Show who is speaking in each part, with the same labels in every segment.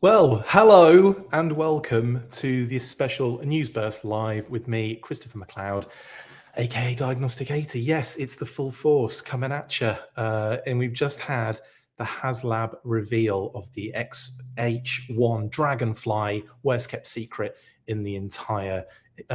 Speaker 1: Well, hello and welcome to this special news burst live with me, Christopher McLeod, AKA Diagnostic 80. Yes, it's the full force coming at you. And we've just had the Haslab reveal of the XH-1 Dragonfly, worst kept secret in the entire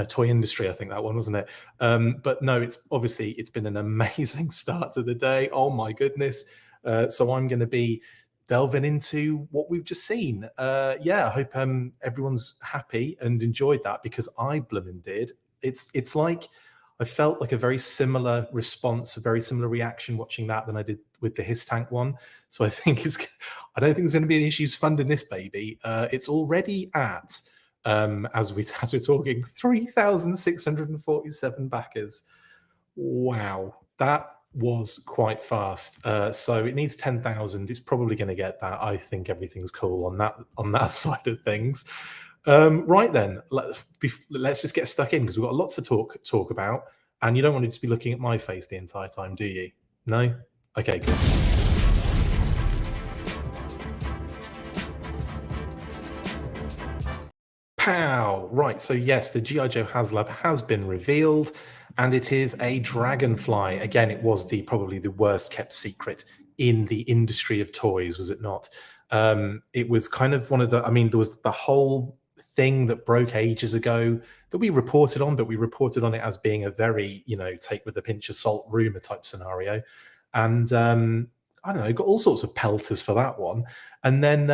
Speaker 1: toy industry. I think that one, wasn't it? But no, it's been an amazing start to the day. Oh my goodness. So I'm going to be delving into what we've just seen. Yeah, I hope everyone's happy and enjoyed that because I blooming did. It's like I felt like a very similar response, a very similar reaction watching that than I did with the His Tank one. So I think I don't think there's going to be any issues funding this baby. It's already at as we're talking 3,647 backers. Wow, that was quite fast. So it needs 10,000. It's probably going to get that. I think everything's cool on that side of things. Right then, let's just get stuck in because we've got lots to talk about, and you don't want to just be looking at my face the entire time, do you? No. Okay, good. Pow! Right, so yes, the G.I. Joe HasLab has been revealed, and it is a Dragonfly. Again, it was probably the worst kept secret in the industry of toys, was it not? It was kind of one of the, I mean, there was the whole thing that broke ages ago that we reported on, but we reported on it as being a very, take with a pinch of salt rumor type scenario. And I don't know, got all sorts of pelters for that one. And then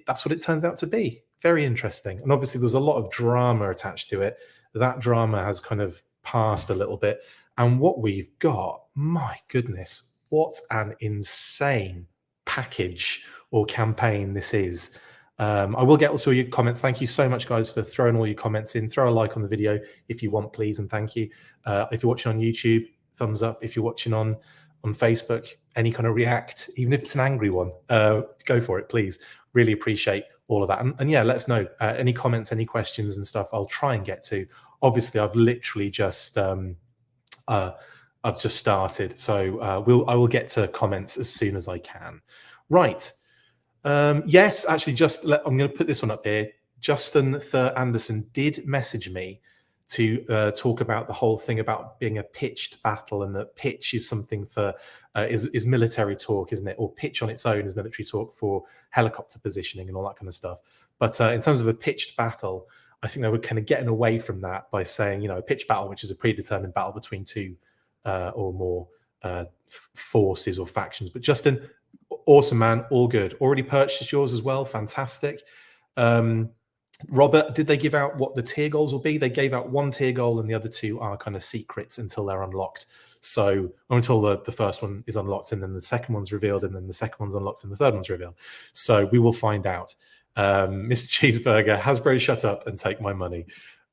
Speaker 1: that's what it turns out to be. Very interesting. And obviously, there's a lot of drama attached to it. That drama has kind of passed a little bit. And what we've got, my goodness, what an insane package or campaign this is. I will get also your comments. Thank you so much, guys, for throwing all your comments in. Throw a like on the video if you want, please, and thank you. If you're watching on YouTube, thumbs up. If you're watching on Facebook, any kind of react, even if it's an angry one, go for it, please. Really appreciate all of that. And yeah, let us know any comments, any questions and stuff. I'll try and get to. Obviously, I've literally just I've just started, so I will get to comments as soon as I can. Right. Yes, actually, I'm going to put this one up here. Justin Thur Anderson did message me to talk about the whole thing about being a pitched battle, and that pitch is something for is military talk, isn't it? Or pitch on its own is military talk for helicopter positioning and all that kind of stuff. But in terms of a pitched battle, I think they were kind of getting away from that by saying, a pitched battle, which is a predetermined battle between two or more forces or factions. But Justin, awesome, man, all good. Already purchased yours as well, fantastic. Robert, did they give out what the tier goals will be? They gave out one tier goal and the other two are kind of secrets until they're unlocked. So until the first one is unlocked and then the second one's revealed and then the second one's unlocked and the third one's revealed. So we will find out. Mr. Cheeseburger, Hasbro, shut up and take my money.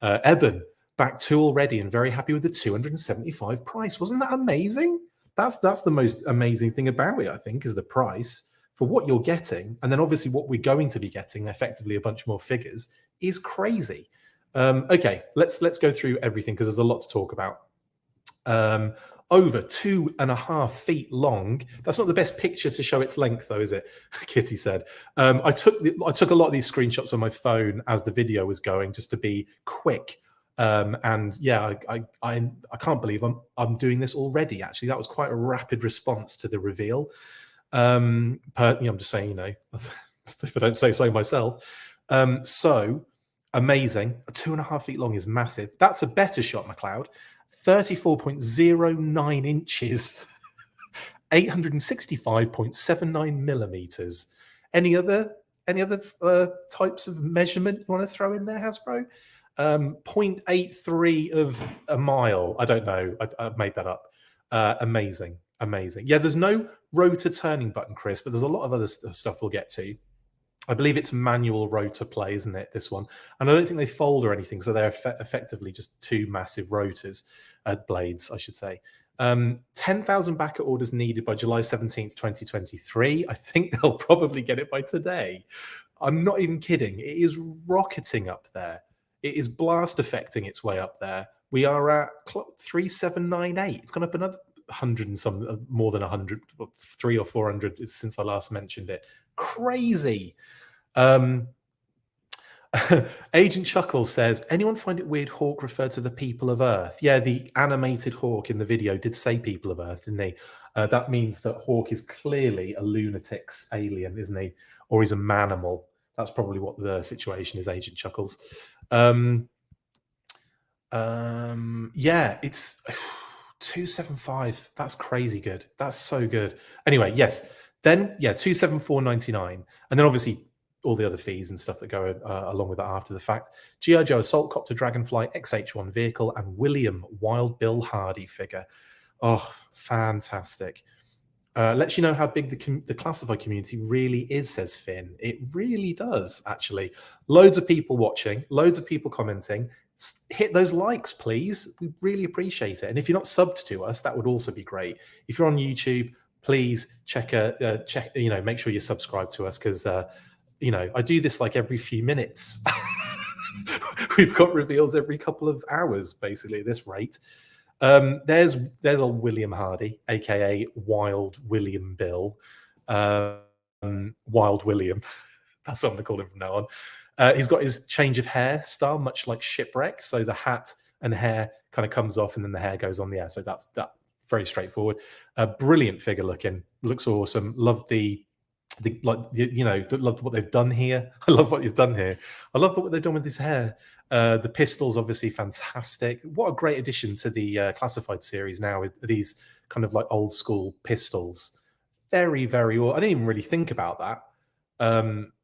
Speaker 1: Eben, back two already and very happy with the 275 price. Wasn't that amazing? That's the most amazing thing about it, I think, is the price for what you're getting, and then obviously what we're going to be getting, effectively a bunch more figures, is crazy. Okay, let's go through everything because there's a lot to talk about. Over 2.5 feet long. That's not the best picture to show its length, though, is it? Kitty said. I took a lot of these screenshots on my phone as the video was going, just to be quick. And yeah, I can't believe I'm doing this already. Actually, that was quite a rapid response to the reveal. I'm just saying, if I don't say so myself. So amazing. 2.5 feet long is massive. That's a better shot, McLeod. 34.09 inches, 865.79 millimeters. Any other types of measurement you want to throw in there, Hasbro? 0.83 of a mile. I don't know. I've made that up. Amazing. Yeah, there's no rotor turning button, Chris, but there's a lot of other stuff we'll get to. I believe it's manual rotor play, isn't it, this one? And I don't think they fold or anything, so they're effectively just two massive rotors, blades, I should say. 10,000 backer orders needed by July 17th, 2023. I think they'll probably get it by today. I'm not even kidding. It is rocketing up there. It is blast affecting its way up there. We are at 3798. It's gone up another 100 and some, more than 100, 300 or 400 since I last mentioned it. Crazy. Agent Chuckles says, anyone find it weird Hawk referred to the people of Earth? Yeah, the animated Hawk in the video did say people of Earth, didn't he? That means that Hawk is clearly a lunatic's alien, isn't he? Or he's a manimal. That's probably what the situation is, Agent Chuckles. Yeah, it's 275. That's crazy good. That's so good. Anyway, yes. Then, yeah, 274.99. And then obviously all the other fees and stuff that go along with that after the fact. G.I. Joe Assault Copter Dragonfly XH-1 vehicle and William Wild Bill Hardy figure. Oh, fantastic. Lets you know how big the classified community really is, says Finn. It really does, actually. Loads of people watching, loads of people commenting. Hit those likes, please. We really appreciate it. And if you're not subbed to us, that would also be great. If you're on YouTube, please check, make sure you're subscribed to us, because I do this like every few minutes. We've got reveals every couple of hours, basically, at this rate. There's old William Hardy, aka Wild William Bill. Wild William. That's what I'm going to call him from now on. He's got his change of hairstyle, much like Shipwreck. So the hat and hair kind of comes off and then the hair goes on the air. So that's very straightforward. Brilliant figure looking. Looks awesome. Love love what they've done here. I love what you've done here. I love what they've done with his hair. The pistols, obviously fantastic. What a great addition to the classified series now with these kind of like old school pistols. Very, very. I didn't even really think about that.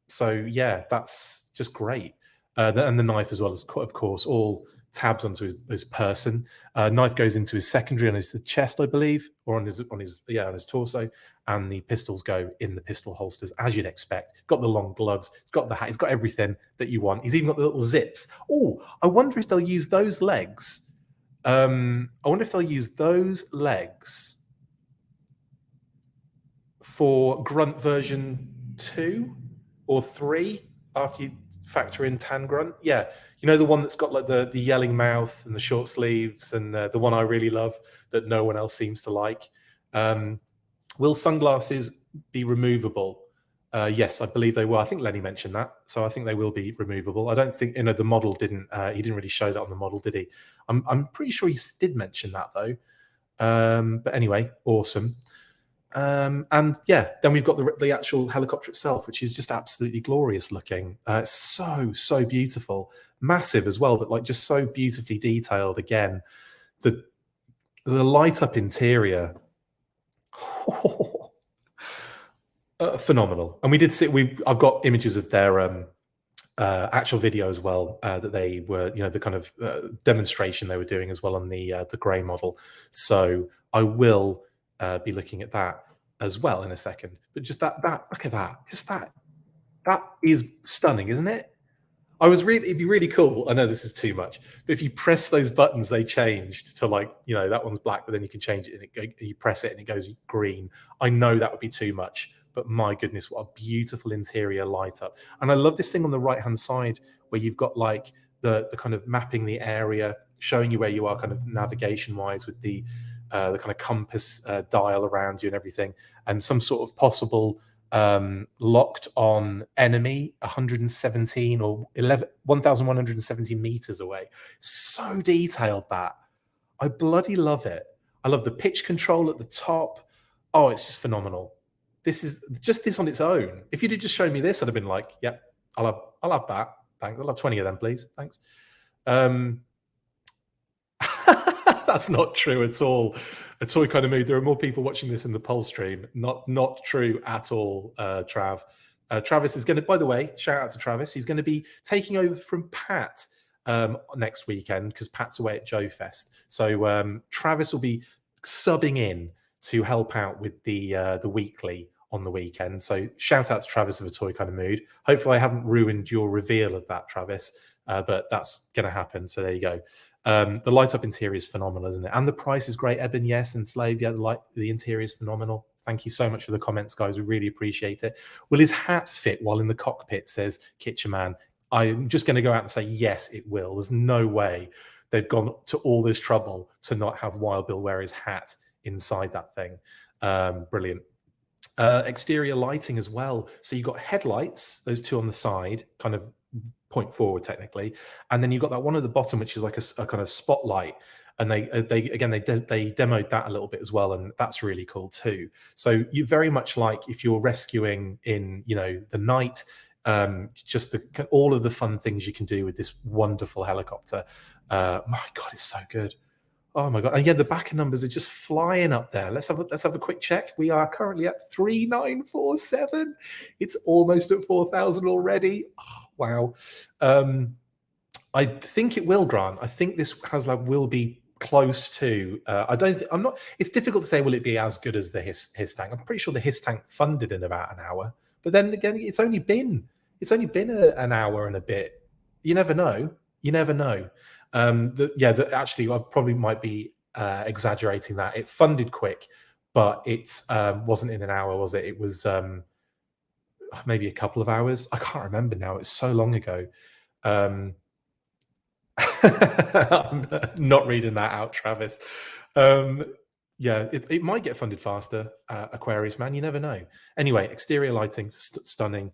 Speaker 1: So yeah, that's just great. And the knife as well, as of course, all tabs onto his person. Knife goes into his secondary on his chest, I believe, or on his torso, and the pistols go in the pistol holsters, as you'd expect. He's got the long gloves, he's got the hat, he's got everything that you want. He's even got the little zips. Oh, I wonder if they'll use those legs. For Grunt version 2 or 3 after you factor in Tan Grunt. Yeah, the one that's got like the yelling mouth and the short sleeves, and the one I really love that no one else seems to like. Will sunglasses be removable? Yes, I believe they will. I think Lenny mentioned that, so I think they will be removable. I don't think the model didn't. He didn't really show that on the model, did he? I'm pretty sure he did mention that though. But anyway, awesome. And yeah, then we've got the actual helicopter itself, which is just absolutely glorious looking. It's so beautiful, massive as well, but like just so beautifully detailed. Again, the light up interior. Phenomenal. And we did see I've got images of their actual video as well, that they were, the kind of demonstration they were doing as well on the grey model. So I will be looking at that as well in a second. But just that look at that, just that is stunning, isn't it? It'd be really cool. I know this is too much, but if you press those buttons, they changed to like, that one's black, but then you can change it and you press it and it goes green. I know that would be too much, but my goodness, what a beautiful interior light up. And I love this thing on the right-hand side where you've got like the kind of mapping the area, showing you where you are kind of navigation-wise with the kind of compass dial around you and everything, and some sort of possible locked on enemy 117 or 1,117 meters away. So detailed that. I bloody love it. I love the pitch control at the top. Oh, it's just phenomenal. This is just this on its own. If you'd have just shown me this, I'd have been like, yep, I'll have that. Thanks. I'll have 20 of them, please. Thanks. That's not true at all. A toy kind of mood. There are more people watching this in the poll stream. Not true at all, Trav. Travis is going to, by the way, shout out to Travis. He's going to be taking over from Pat next weekend because Pat's away at Joe Fest. So Travis will be subbing in to help out with the weekly on the weekend. So shout out to Travis of A Toy Kind of Mood. Hopefully I haven't ruined your reveal of that, Travis, but that's going to happen. So there you go. The light up interior is phenomenal, isn't it? And the price is great. Eben, yes, and Slave, yeah, the interior is phenomenal. Thank you so much for the comments, guys. We really appreciate it. Will his hat fit while in the cockpit, says Kitcherman. I'm just going to go out and say, yes, it will. There's no way they've gone to all this trouble to not have Wild Bill wear his hat inside that thing. Brilliant. Exterior lighting as well. So you've got headlights, those two on the side, kind of point forward technically, and then you've got that one at the bottom, which is like a kind of spotlight. And they demoed that a little bit as well, and that's really cool too. So you very much like if you're rescuing in the night, just all of the fun things you can do with this wonderful helicopter. My God, it's so good. Oh my God. And yeah, the backer numbers are just flying up there. Let's have a quick check. We are currently at 3947. It's almost at 4,000 already. Oh, wow. I think it will, Grant. I think this HasLab will be close to. I'm not. It's difficult to say. Will it be as good as the his tank? I'm pretty sure the his tank funded in about an hour. But then again, it's only been an hour and a bit. You never know. You never know. Actually, I probably might be exaggerating that. It funded quick, but it wasn't in an hour, was it? It was maybe a couple of hours. I can't remember now. It's so long ago. I'm not reading that out, Travis. Yeah, it might get funded faster, Aquarius man. You never know. Anyway, exterior lighting, stunning.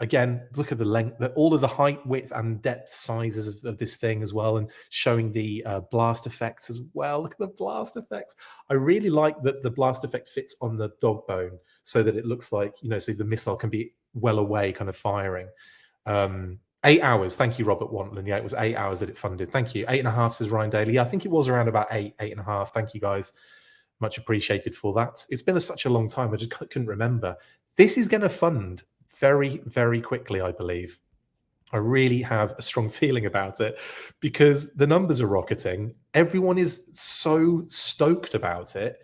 Speaker 1: Again, look at the length, all of the height, width, and depth sizes of this thing as well, and showing the blast effects as well. Look at the blast effects. I really like that the blast effect fits on the dog bone so that it looks like, so the missile can be well away, kind of firing. 8 hours. Thank you, Robert Wantland. Yeah, it was 8 hours that it funded. Thank you. 8.5, says Ryan Daly. Yeah, I think it was around about 8.5. Thank you, guys. Much appreciated for that. It's been such a long time. I just couldn't remember. This is going to fund very, very quickly, I believe. I really have a strong feeling about it because the numbers are rocketing. Everyone is so stoked about it.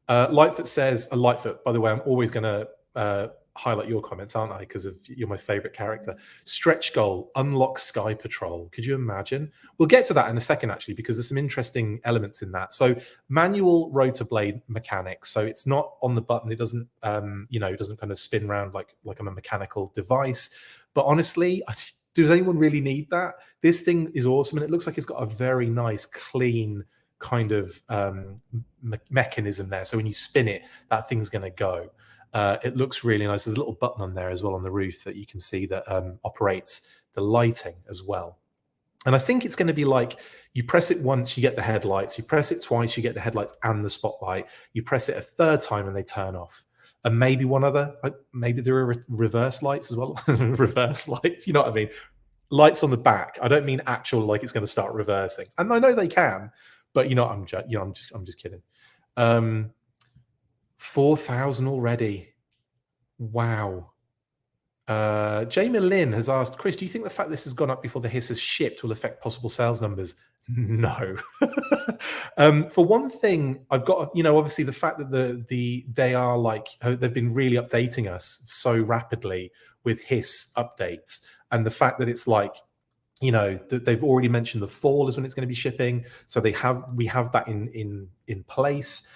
Speaker 1: Lightfoot says, Lightfoot, by the way, I'm always going to highlight your comments, aren't I? Because you're my favorite character. Stretch goal, unlock Sky Patrol. Could you imagine? We'll get to that in a second, actually, because there's some interesting elements in that. So manual rotor blade mechanics. So it's not on the button. It doesn't, it doesn't kind of spin around like on a mechanical device. But honestly, does anyone really need that? This thing is awesome, and it looks like it's got a very nice, clean kind of mechanism there. So when you spin it, that thing's going to go. It looks really nice. There's a little button on there as well on the roof that you can see that operates the lighting as well. And I think it's going to be like you press it once, you get the headlights. You press it twice, you get the headlights and the spotlight. You press it a third time and they turn off. And maybe one other, maybe there are reverse lights as well. Reverse lights, you know what I mean? Lights on the back. I don't mean actual like it's going to start reversing. And I know they can, but I'm just kidding. 4,000 already. Wow. Jamie Lynn has asked, Chris, do you think the fact this has gone up before the hiss has shipped will affect possible sales numbers? No. For one thing, I've got, obviously the fact that they are like, they've been really updating us so rapidly with hiss updates, and the fact that it's like, that they've already mentioned the fall is when it's going to be shipping. So we have that in place.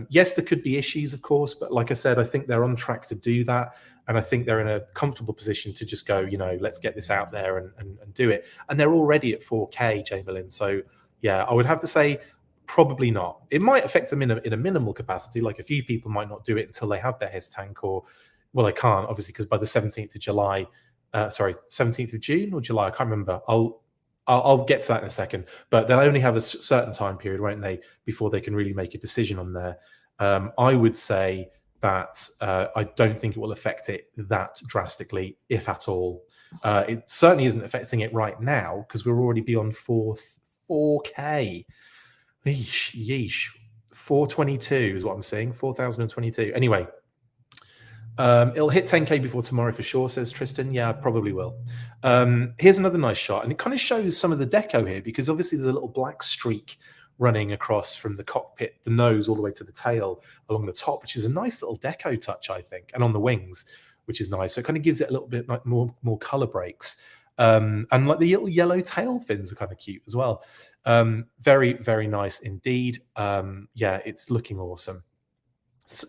Speaker 1: Yes, there could be issues, of course, but like I said, I think they're on track to do that. And I think they're in a comfortable position to just go, let's get this out there and do it. And they're already at 4K, Chamberlain. So yeah, I would have to say probably not. It might affect them in a minimal capacity. Like a few people might not do it until they have their HISS tank, or, well, they can't, obviously, because by the 17th of July, 17th of June or July, I can't remember. I'll get to that in a second, but they'll only have a certain time period, won't they, before they can really make a decision on there. I would say that I don't think it will affect it that drastically, if at all. It certainly isn't affecting it right now because we're already beyond 4K. Yeesh. 422 is what I'm saying, 4,022. Anyway, it'll hit 10K before tomorrow for sure, says Tristan. Yeah, I probably will. Here's another nice shot, and it kind of shows some of the deco here because obviously there's a little black streak running across from the cockpit, the nose, all the way to the tail along the top, which is a nice little deco touch, I think, and on the wings, which is nice. So it kind of gives it a little bit like more color breaks. And like the little yellow tail fins are kind of cute as well. Very, very nice indeed. Yeah, it's looking awesome.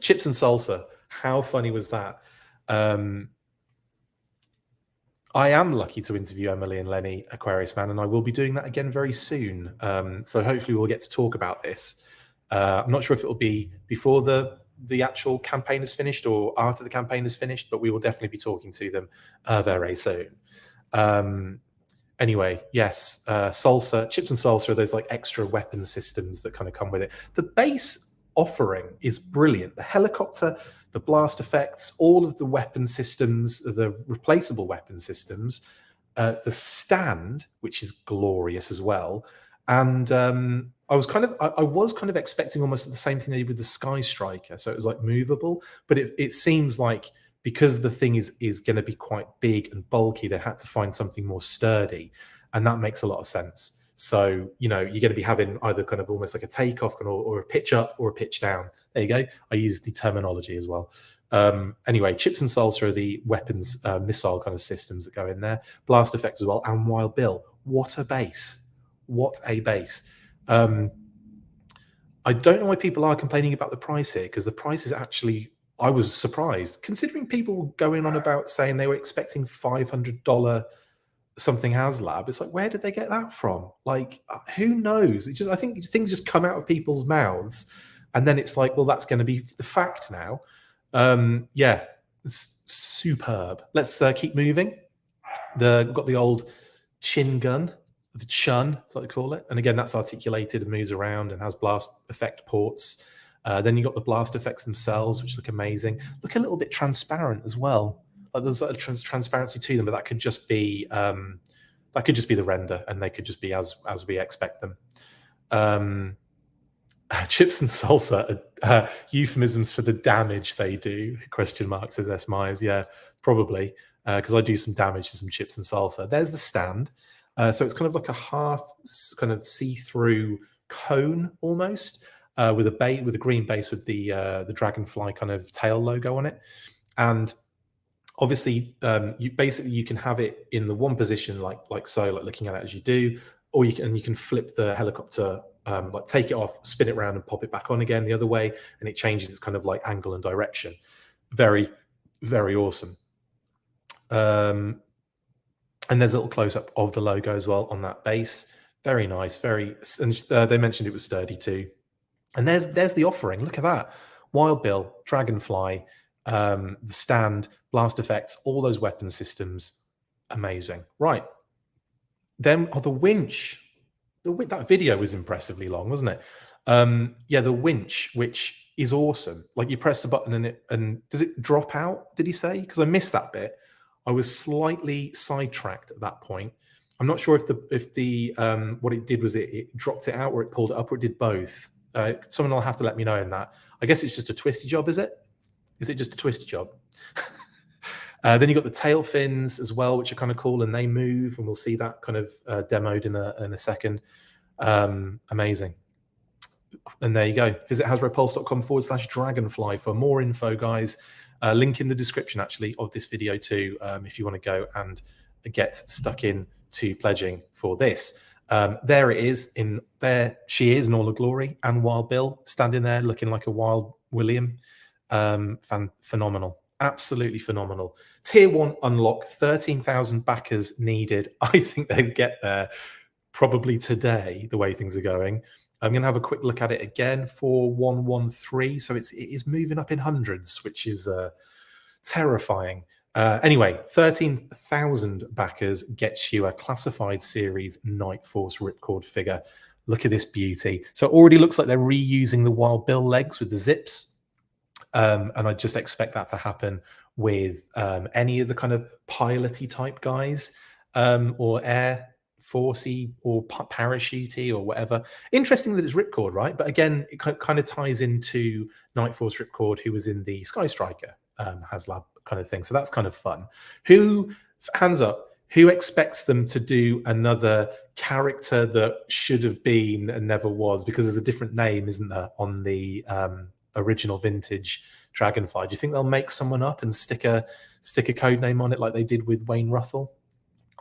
Speaker 1: Chips and salsa. How funny was that? I am lucky to interview Emily and Lenny, Aquarius Man, and I will be doing that again very soon. So hopefully we'll get to talk about this. I'm not sure if it will be before the the actual campaign is finished or after the campaign is finished, but we will definitely be talking to them very soon. Anyway, yes, salsa, chips and salsa are those like extra weapon systems that kind of come with it. The base offering is brilliant. The helicopter, the blast effects, all of the weapon systems, the replaceable weapon systems, the stand, which is glorious as well. And I was kind of expecting almost the same thing they did with the Sky Striker. So it was like movable, but it seems like because the thing is going to be quite big and bulky, they had to find something more sturdy, and that makes a lot of sense. So, you know, you're going to be having either kind of almost like a takeoff or a pitch up or a pitch down. There you go. I use the terminology as well. Anyway, chips and salsa are the weapons, missile kind of systems that go in there. Blast effects as well. And Wild Bill, what a base. What a base. I don't know why people are complaining about the price here, because the price is actually, I was surprised, considering people were going on about saying they were expecting $500 something Haslab. It's like, where did they get that from? Like, who knows? I think things just come out of people's mouths, and then it's like, well, that's going to be the fact now. Yeah, it's superb. Let's keep moving. We've got the old chin gun, the chun, that's what they call it. And again, that's articulated and moves around and has blast effect ports. Then you got the blast effects themselves, which look amazing. Look a little bit transparent as well. Like there's a transparency to them, but that could just be the render, and they could just be as we expect them. Chips and salsa are euphemisms for the damage they do. Question mark, says S. Myers. Yeah, probably, because I do some damage to some chips and salsa. There's the stand. So it's kind of like a half kind of see-through cone almost, with a green base with the dragonfly kind of tail logo on it. And obviously, you can have it in the one position like so, like looking at it as you do, or you can flip the helicopter, like take it off, spin it around, and pop it back on again the other way, and it changes its kind of like angle and direction. Very, very awesome. And there's a little close-up of the logo as well on that base. Very nice. And they mentioned it was sturdy too. And there's the offering. Look at that. Wild Bill, Dragonfly, the stand, blast effects, all those weapon systems. Amazing. Right. Then the winch. That video was impressively long, wasn't it? Yeah, the winch, which is awesome. Like you press the button and does it drop out? Did he say? Because I missed that bit. I was slightly sidetracked at that point. I'm not sure if the what it did was it dropped it out, or it pulled it up, or it did both. Someone will have to let me know in that. I guess it's just a twisty job, is it? Is it just a twisty job? Then you've got the tail fins as well, which are kind of cool, and they move, and we'll see that kind of demoed in a second. Amazing. And there you go. Visit hasbropulse.com/dragonfly for more info, guys. Link in the description, actually, of this video too, if you want to go and get stuck in to pledging for this. There it is. There she is in all her glory, and Wild Bill standing there looking like a Wild William. Phenomenal. Absolutely phenomenal. Tier 1 unlock, 13,000 backers needed. I think they'll get there probably today, the way things are going. I'm going to have a quick look at it again for 113. So it is moving up in hundreds, which is terrifying. Anyway, 13,000 backers gets you a classified series Night Force Ripcord figure. Look at this beauty. So it already looks like they're reusing the Wild Bill legs with the zips. And I just expect that to happen with any of the kind of piloty type guys, or air forcey or parachutey or whatever. Interesting that it's Ripcord, right? But again, it kind of ties into Night Force Ripcord, who was in the Sky Striker Haslab kind of thing. So that's kind of fun. Hands up, who expects them to do another character that should have been and never was? Because there's a different name, isn't there, on the original vintage Dragonfly. Do you think they'll make someone up and stick a code name on it like they did with Wayne Ruthell?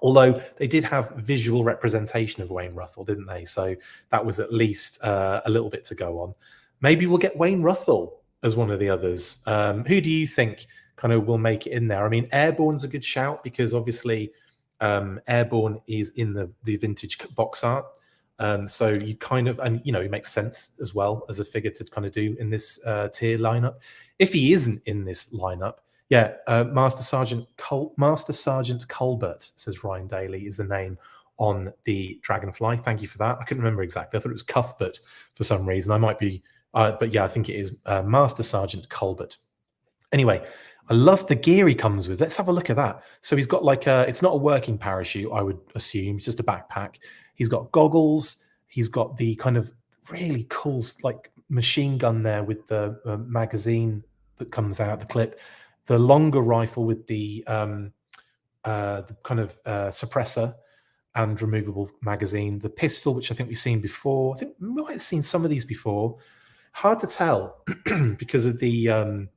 Speaker 1: Although they did have visual representation of Wayne Ruthell, didn't they? So that was at least a little bit to go on. Maybe we'll get Wayne Ruthell as one of the others. Who do you think kind of will make it in there? I mean, Airborne's a good shout, because obviously Airborne is in the vintage box art. So you kind of, and it makes sense as well as a figure to kind of do in this tier lineup. If he isn't in this lineup, Master Sergeant Colbert, says Ryan Daly, is the name on the Dragonfly. Thank you for that. I couldn't remember exactly. I thought it was Cuthbert for some reason. I might be, but yeah, I think it is Master Sergeant Colbert. Anyway, I love the gear he comes with. Let's have a look at that. So he's got like it's not a working parachute, I would assume. It's just a backpack. He's got goggles. He's got the kind of really cool like machine gun there with the magazine that comes out, the clip. The longer rifle with the kind of suppressor and removable magazine. The pistol, which I think we've seen before. I think we might have seen some of these before. Hard to tell because of the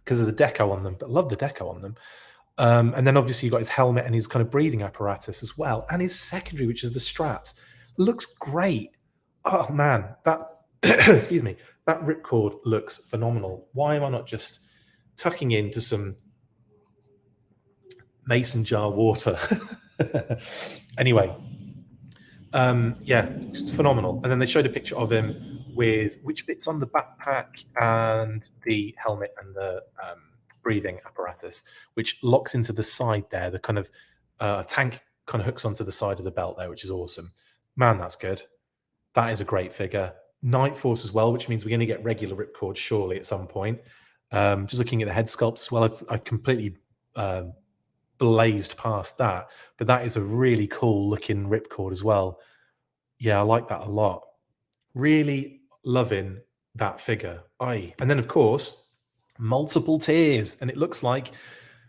Speaker 1: deco on them, but love the deco on them. And then obviously you've got his helmet and his kind of breathing apparatus as well, and his secondary, which is the straps. Looks great. Oh man, that excuse me, that ripcord looks phenomenal. Why am I not just tucking into some mason jar water? Anyway, it's phenomenal. And then they showed a picture of him with which bits on the backpack and the helmet and the breathing apparatus, which locks into the side there. The kind of tank kind of hooks onto the side of the belt there, which is awesome. Man, that's good. That is a great figure. Night Force as well, which means we're going to get regular ripcord surely at some point. Just looking at the head sculpt as well, I've completely blazed past that, but that is a really cool looking ripcord as well. Yeah, I like that a lot. Really loving that figure. And then of course, multiple tiers, and it looks like,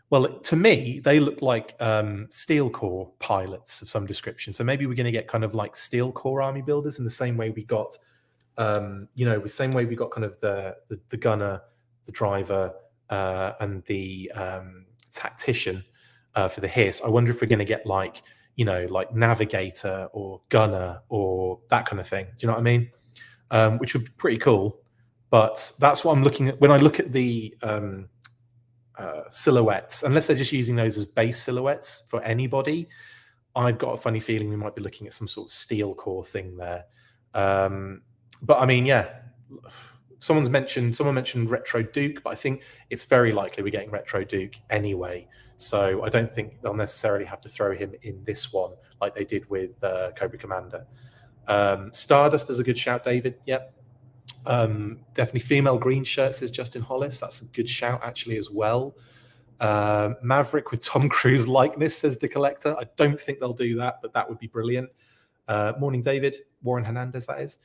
Speaker 1: well, to me, they look like Steel Corps pilots of some description. So maybe we're going to get kind of like Steel Corps army builders in the same way we got, the same way we got kind of the gunner, the driver, and the tactician for the Hiss. I wonder if we're going to get like, like navigator or gunner or that kind of thing. Do you know what I mean? Which would be pretty cool. But that's what I'm looking at when I look at the silhouettes. Unless they're just using those as base silhouettes for anybody, I've got a funny feeling we might be looking at some sort of Steel Corps thing there. But I mean, yeah, someone mentioned Retro Duke, but I think it's very likely we're getting Retro Duke anyway. So I don't think they'll necessarily have to throw him in this one like they did with Cobra Commander. Stardust is a good shout, David. Yep. Definitely female green shirt, says Justin Hollis. That's a good shout actually as well. Maverick with Tom Cruise likeness, says the Collector. I don't think they'll do that, but that would be brilliant. Morning, David. Warren Hernandez, that is.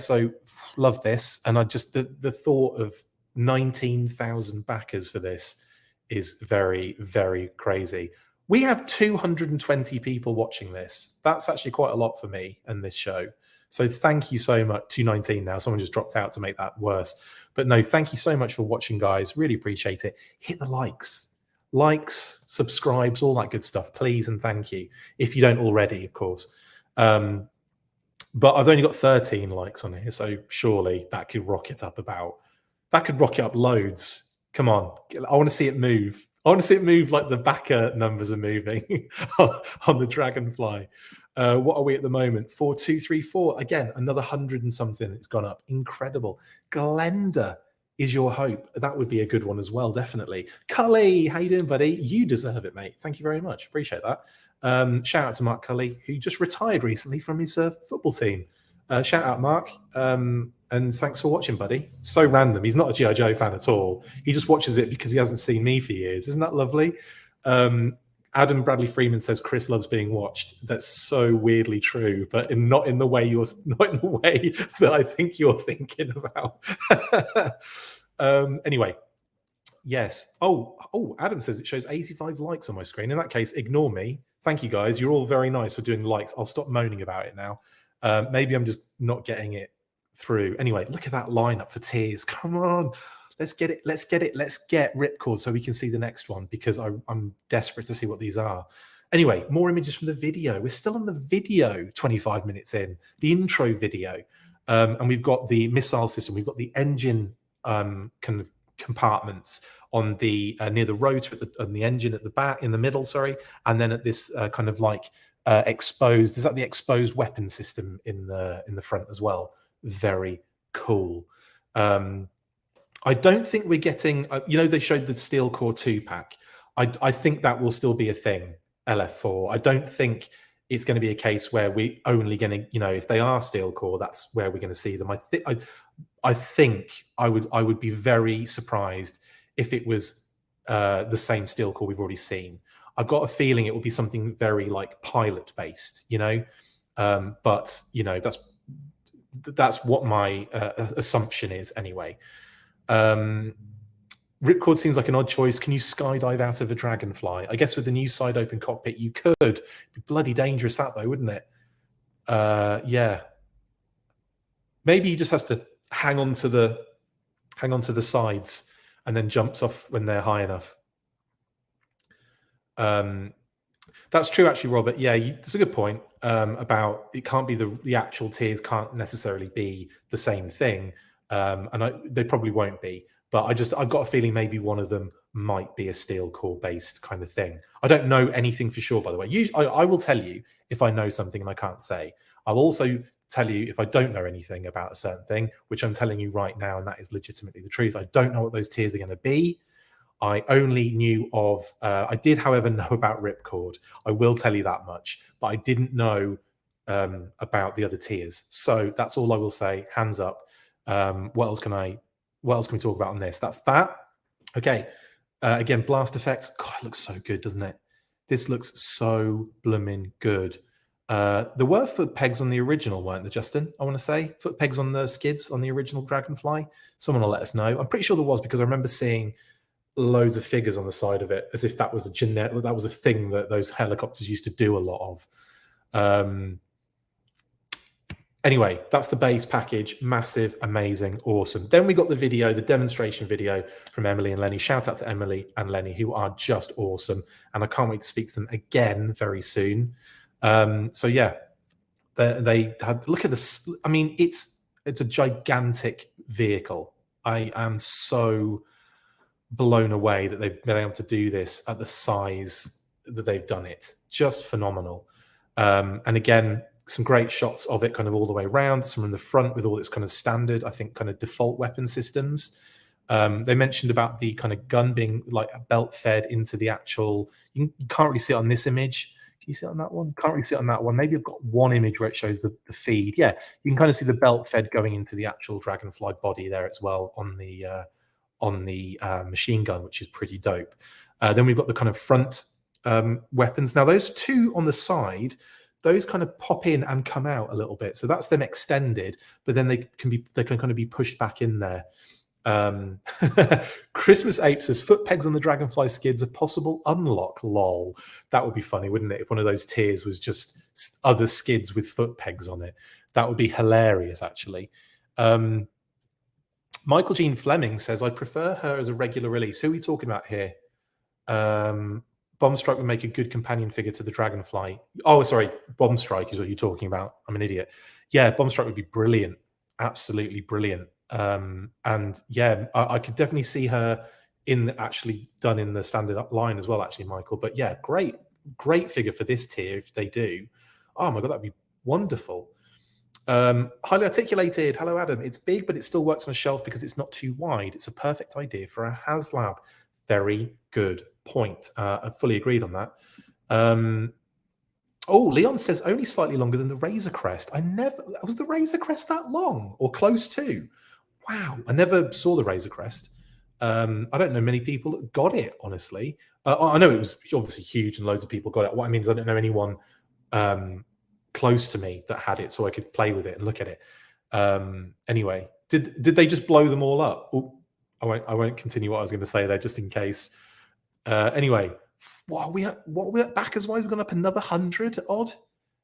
Speaker 1: So love this. And I just, the thought of 19,000 backers for this is very, very crazy. We have 220 people watching this. That's actually quite a lot for me and this show. So thank you so much. 219 now. Someone just dropped out to make that worse. But no, thank you so much for watching, guys. Really appreciate it. Hit the likes, subscribes, all that good stuff, please and thank you. If you don't already, of course. But I've only got 13 likes on here, so surely that could rocket up loads. Come on, I want to see it move. I want to see it move like the backer numbers are moving on the Dragonfly. What are we at the moment? 4234. Again, another 100 and something. It's gone up. Incredible. Glenda is your hope. That would be a good one as well, definitely. Cully, how you doing, buddy? You deserve it, mate. Thank you very much. Appreciate that. Shout out to Mark Cully, who just retired recently from his football team. Shout out, Mark. And thanks for watching, buddy. So random. He's not a G.I. Joe fan at all. He just watches it because he hasn't seen me for years. Isn't that lovely? Adam Bradley Freeman says Chris loves being watched. That's so weirdly true, but not in the way that I think you're thinking about. Anyway, yes. Oh, Adam says it shows 85 likes on my screen. In that case, ignore me. Thank you, guys. You're all very nice for doing likes. I'll stop moaning about it now. Maybe I'm just not getting it through. Anyway, look at that lineup for tiers. Come on. Let's get it. Let's get Ripcord so we can see the next one, because I'm desperate to see what these are. Anyway, more images from the video. We're still on the video 25 minutes in, the intro video. And we've got the missile system. We've got the engine kind of compartments on the near the rotor on the engine at the back, in the middle, sorry. And then at this kind of like exposed. There's like the exposed weapon system in the front as well. Very cool. I don't think we're getting. They showed the Steel Core 2 pack. I think that will still be a thing. LF4. I don't think it's going to be a case where we only going to, if they are Steel Core, that's where we're going to see them. I think I would be very surprised if it was the same Steel Core we've already seen. I've got a feeling it will be something very like pilot based, but that's what my assumption is anyway. Ripcord seems like an odd choice. Can you skydive out of a Dragonfly? I guess with the new side open cockpit, you could. It'd be bloody dangerous that though, wouldn't it? Yeah. Maybe he just has to hang on to the sides and then jumps off when they're high enough. That's true, actually, Robert. Yeah, it's a good point about it can't be the actual tiers can't necessarily be the same thing, and they probably won't be. But I've got a feeling maybe one of them might be a Steel Core based kind of thing. I don't know anything for sure, by the way. Usually, I will tell you if I know something and I can't say. I'll also tell you if I don't know anything about a certain thing, which I'm telling you right now, and that is legitimately the truth. I don't know what those tiers are going to be. I only knew of, I did, however, know about Ripcord. I will tell you that much, but I didn't know about the other tiers. So that's all I will say. Hands up. What else can we talk about on this? That's that. Okay. Again, blast effects. God, it looks so good, doesn't it? This looks so blooming good. There were foot pegs on the original, weren't there, Justin? I want to say foot pegs on the skids on the original Dragonfly. Someone will let us know. I'm pretty sure there was, because I remember seeing loads of figures on the side of it, as if that was a thing that those helicopters used to do a lot of. Anyway, that's the base package. Massive, amazing, awesome. Then we got the video, the demonstration video from Emily and Lenny. Shout out to Emily and Lenny, who are just awesome. And I can't wait to speak to them again very soon. So yeah, they had, look at this. I mean, it's a gigantic vehicle. I am so blown away that they've been able to do this at the size that they've done it. Just phenomenal. And again, some great shots of it kind of all the way around, some in the front with all its kind of standard, I think, kind of default weapon systems. They mentioned about the kind of gun being like a belt fed into the actual, you can't really see it on this image. Can you see it on that one? Can't really see it on that one. Maybe I've got one image where it shows the feed. Yeah, you can kind of see the belt fed going into the actual Dragonfly body there as well on the machine gun, which is pretty dope. Then we've got the kind of front weapons. Now those two on the side, those kind of pop in and come out a little bit. So that's them extended, but then they can kind of be pushed back in there. Christmas Ape says foot pegs on the Dragonfly skids, a possible unlock. Lol. That would be funny, wouldn't it? If one of those tiers was just other skids with foot pegs on it. That would be hilarious, actually. Michael Jean Fleming says, I prefer her as a regular release. Who are we talking about here? Bomb Strike would make a good companion figure to the Dragonfly. Oh, sorry. Bomb Strike is what you're talking about. I'm an idiot. Yeah, Bomb Strike would be brilliant. Absolutely brilliant. And yeah, I could definitely see her actually done in the standard up line as well, actually, Michael. But yeah, great figure for this tier if they do. Oh my God, that'd be wonderful. Highly articulated. Hello, Adam. It's big, but it still works on a shelf because it's not too wide. It's a perfect idea for a Haslab. Very good point. I fully agreed on that. Oh, Leon says only slightly longer than the Razor Crest. Was the Razor Crest that long or close to? Wow, I never saw the Razor Crest. I don't know many people that got it, honestly. I know it was obviously huge and loads of people got it. What I mean is I don't know anyone close to me that had it, so I could play with it and look at it. Anyway, did they just blow them all up? Oh, I won't continue what I was going to say there, just in case. Anyway, what are we at backers wise? We've gone up another 100 odd.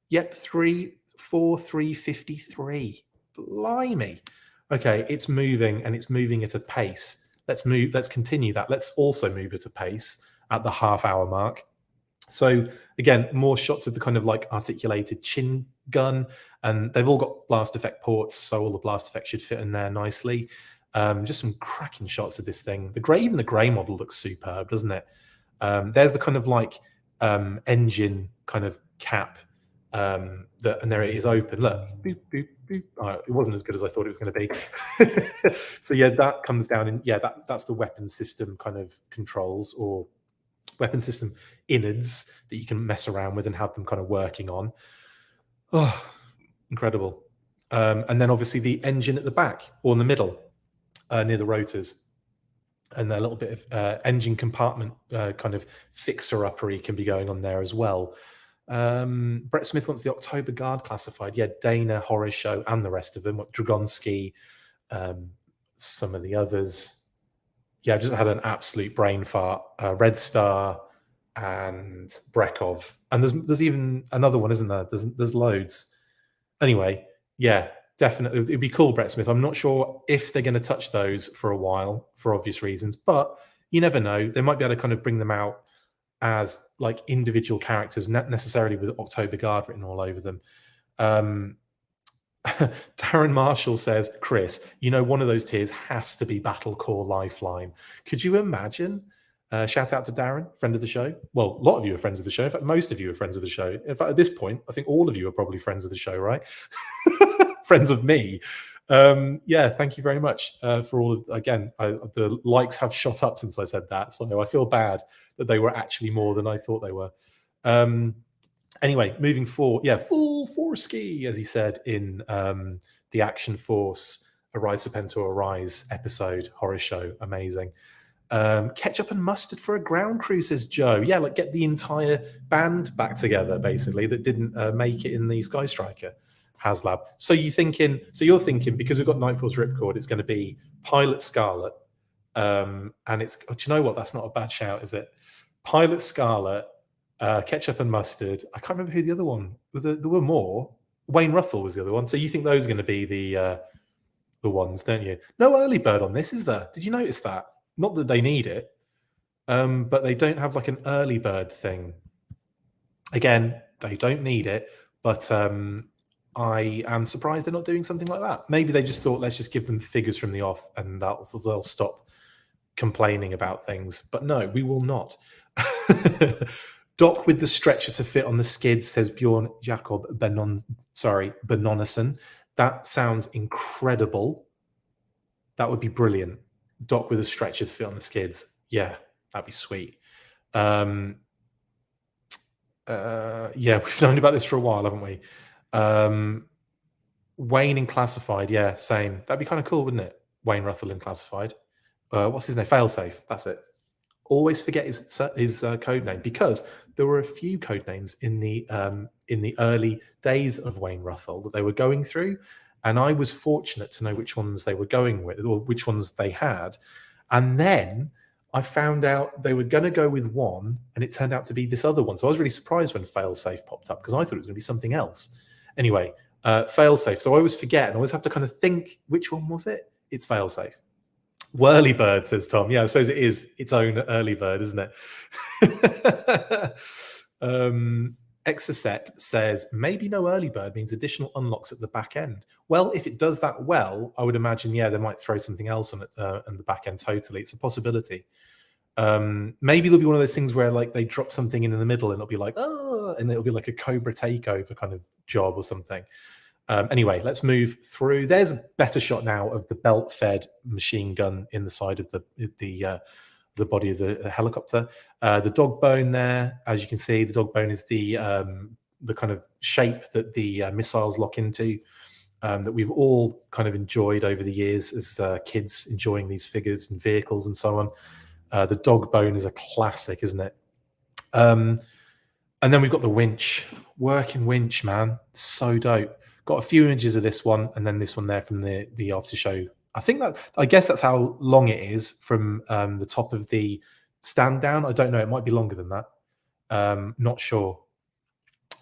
Speaker 1: Yep, 343.53. Blimey. Okay, it's moving and it's moving at a pace. Let's continue that. Let's also move at a pace at the half-hour mark. So again, more shots of the kind of like articulated chin gun, and they've all got blast effect ports, so all the blast effects should fit in there nicely. Just some cracking shots of this thing. Even the grey model looks superb, doesn't it? There's the kind of like engine kind of cap. And there it is open. Look, boop, boop, boop. Oh, it wasn't as good as I thought it was going to be. So yeah, that comes down, and yeah, that's the weapon system kind of controls, or weapon system innards that you can mess around with and have them kind of working on. Oh, incredible. And then obviously the engine at the back or in the middle, near the rotors, and a little bit of engine compartment kind of fixer-uppery can be going on there as well. Brett Smith wants the October Guard classified. Yeah, Dana, Horror Show, and the rest of them. Dragonsky, some of the others. Yeah, I just had an absolute brain fart. Red Star and Brekov. And there's even another one, isn't there? There's loads. Anyway, yeah, definitely. It'd be cool, Brett Smith. I'm not sure if they're going to touch those for a while for obvious reasons, but you never know. They might be able to kind of bring them out as like individual characters, not necessarily with October Guard written all over them. Darren Marshall says, Chris, you know, one of those tiers has to be Battle Core Lifeline. Could you imagine? Shout out to Darren, friend of the show. Well, a lot of you are friends of the show. In fact, most of you are friends of the show. In fact, at this point, I think all of you are probably friends of the show, right? Friends of me. Yeah, thank you very much for all of, again, the likes have shot up since I said that. So I feel bad that they were actually more than I thought they were. Anyway, moving forward, yeah, full force ski, as he said in the Action Force Arise Serpentor Arise episode, horror show, amazing. Ketchup and mustard for a ground crew, says Joe. Yeah, like get the entire band back together, basically, that didn't make it in the Sky Striker HasLab. So you're thinking, because we've got Night Force Ripcord, it's going to be Pilot Scarlet, and it's. Do you know what? That's not a bad shout, is it? Pilot Scarlet, Ketchup and Mustard. I can't remember who the other one was. There were more. Wayne Ruthell was the other one. So you think those are going to be the ones, don't you? No early bird on this, is there? Did you notice that? Not that they need it, but they don't have like an early bird thing. Again, they don't need it, but I am surprised they're not doing something like that. Maybe they just thought, let's just give them figures from the off, and they'll stop complaining about things. But no, we will not. Dock with the stretcher to fit on the skids, says Bjorn Jakob Benonison. That sounds incredible. That would be brilliant. Dock with a stretcher to fit on the skids. Yeah, that'd be sweet. Yeah, we've known about this for a while, haven't we? Wayne in Classified, yeah, same. That'd be kind of cool, wouldn't it? Wayne Ruthell in Classified. What's his name? Failsafe. That's it. Always forget his code name, because there were a few code names in the early days of Wayne Ruthell that they were going through, and I was fortunate to know which ones they were going with, or which ones they had. And then I found out they were going to go with one, and it turned out to be this other one. So I was really surprised when Failsafe popped up, because I thought it was going to be something else. Anyway, Failsafe. So I always forget, and I always have to kind of think, which one was it? It's Failsafe. Whirly bird, says Tom. Yeah, I suppose it is its own early bird, isn't it? Exocet says, maybe no early bird means additional unlocks at the back end. Well, if it does that well, I would imagine, yeah, they might throw something else on it on the back end totally. It's a possibility. Maybe there'll be one of those things where like they drop something in the middle and it'll be like, oh, and it'll be like a Cobra takeover kind of job or something. Anyway, let's move through. There's a better shot now of the belt-fed machine gun in the side of the body of the helicopter. The dog bone there, as you can see, the dog bone is the kind of shape that the missiles lock into, that we've all kind of enjoyed over the years as kids, enjoying these figures and vehicles and so on. The dog bone is a classic, isn't it? And then we've got the winch, working winch, man, so dope. Got a few images of this one, and then this one there from the after show. I guess that's how long it is from the top of the stand down. I don't know. It might be longer than that. Not sure.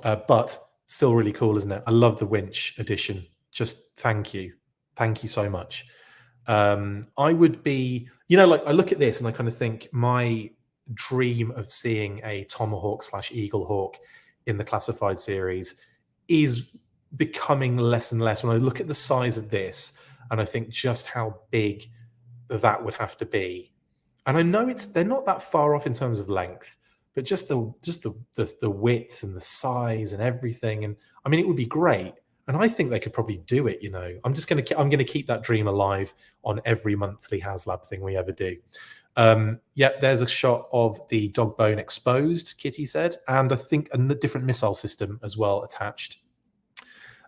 Speaker 1: But still really cool, isn't it? I love the winch edition. Just thank you. Thank you so much. I would be, like I look at this and I kind of think my dream of seeing a Tomahawk / Eagle Hawk in the classified series is becoming less and less when I look at the size of this, and I think just how big that would have to be. And I know they're not that far off in terms of length, but just the width and the size and everything. And I mean, it would be great. And I think they could probably do it. I'm gonna keep that dream alive on every monthly HasLab thing we ever do. Yep, there's a shot of the dog bone exposed, Kitty said, and I think a different missile system as well attached.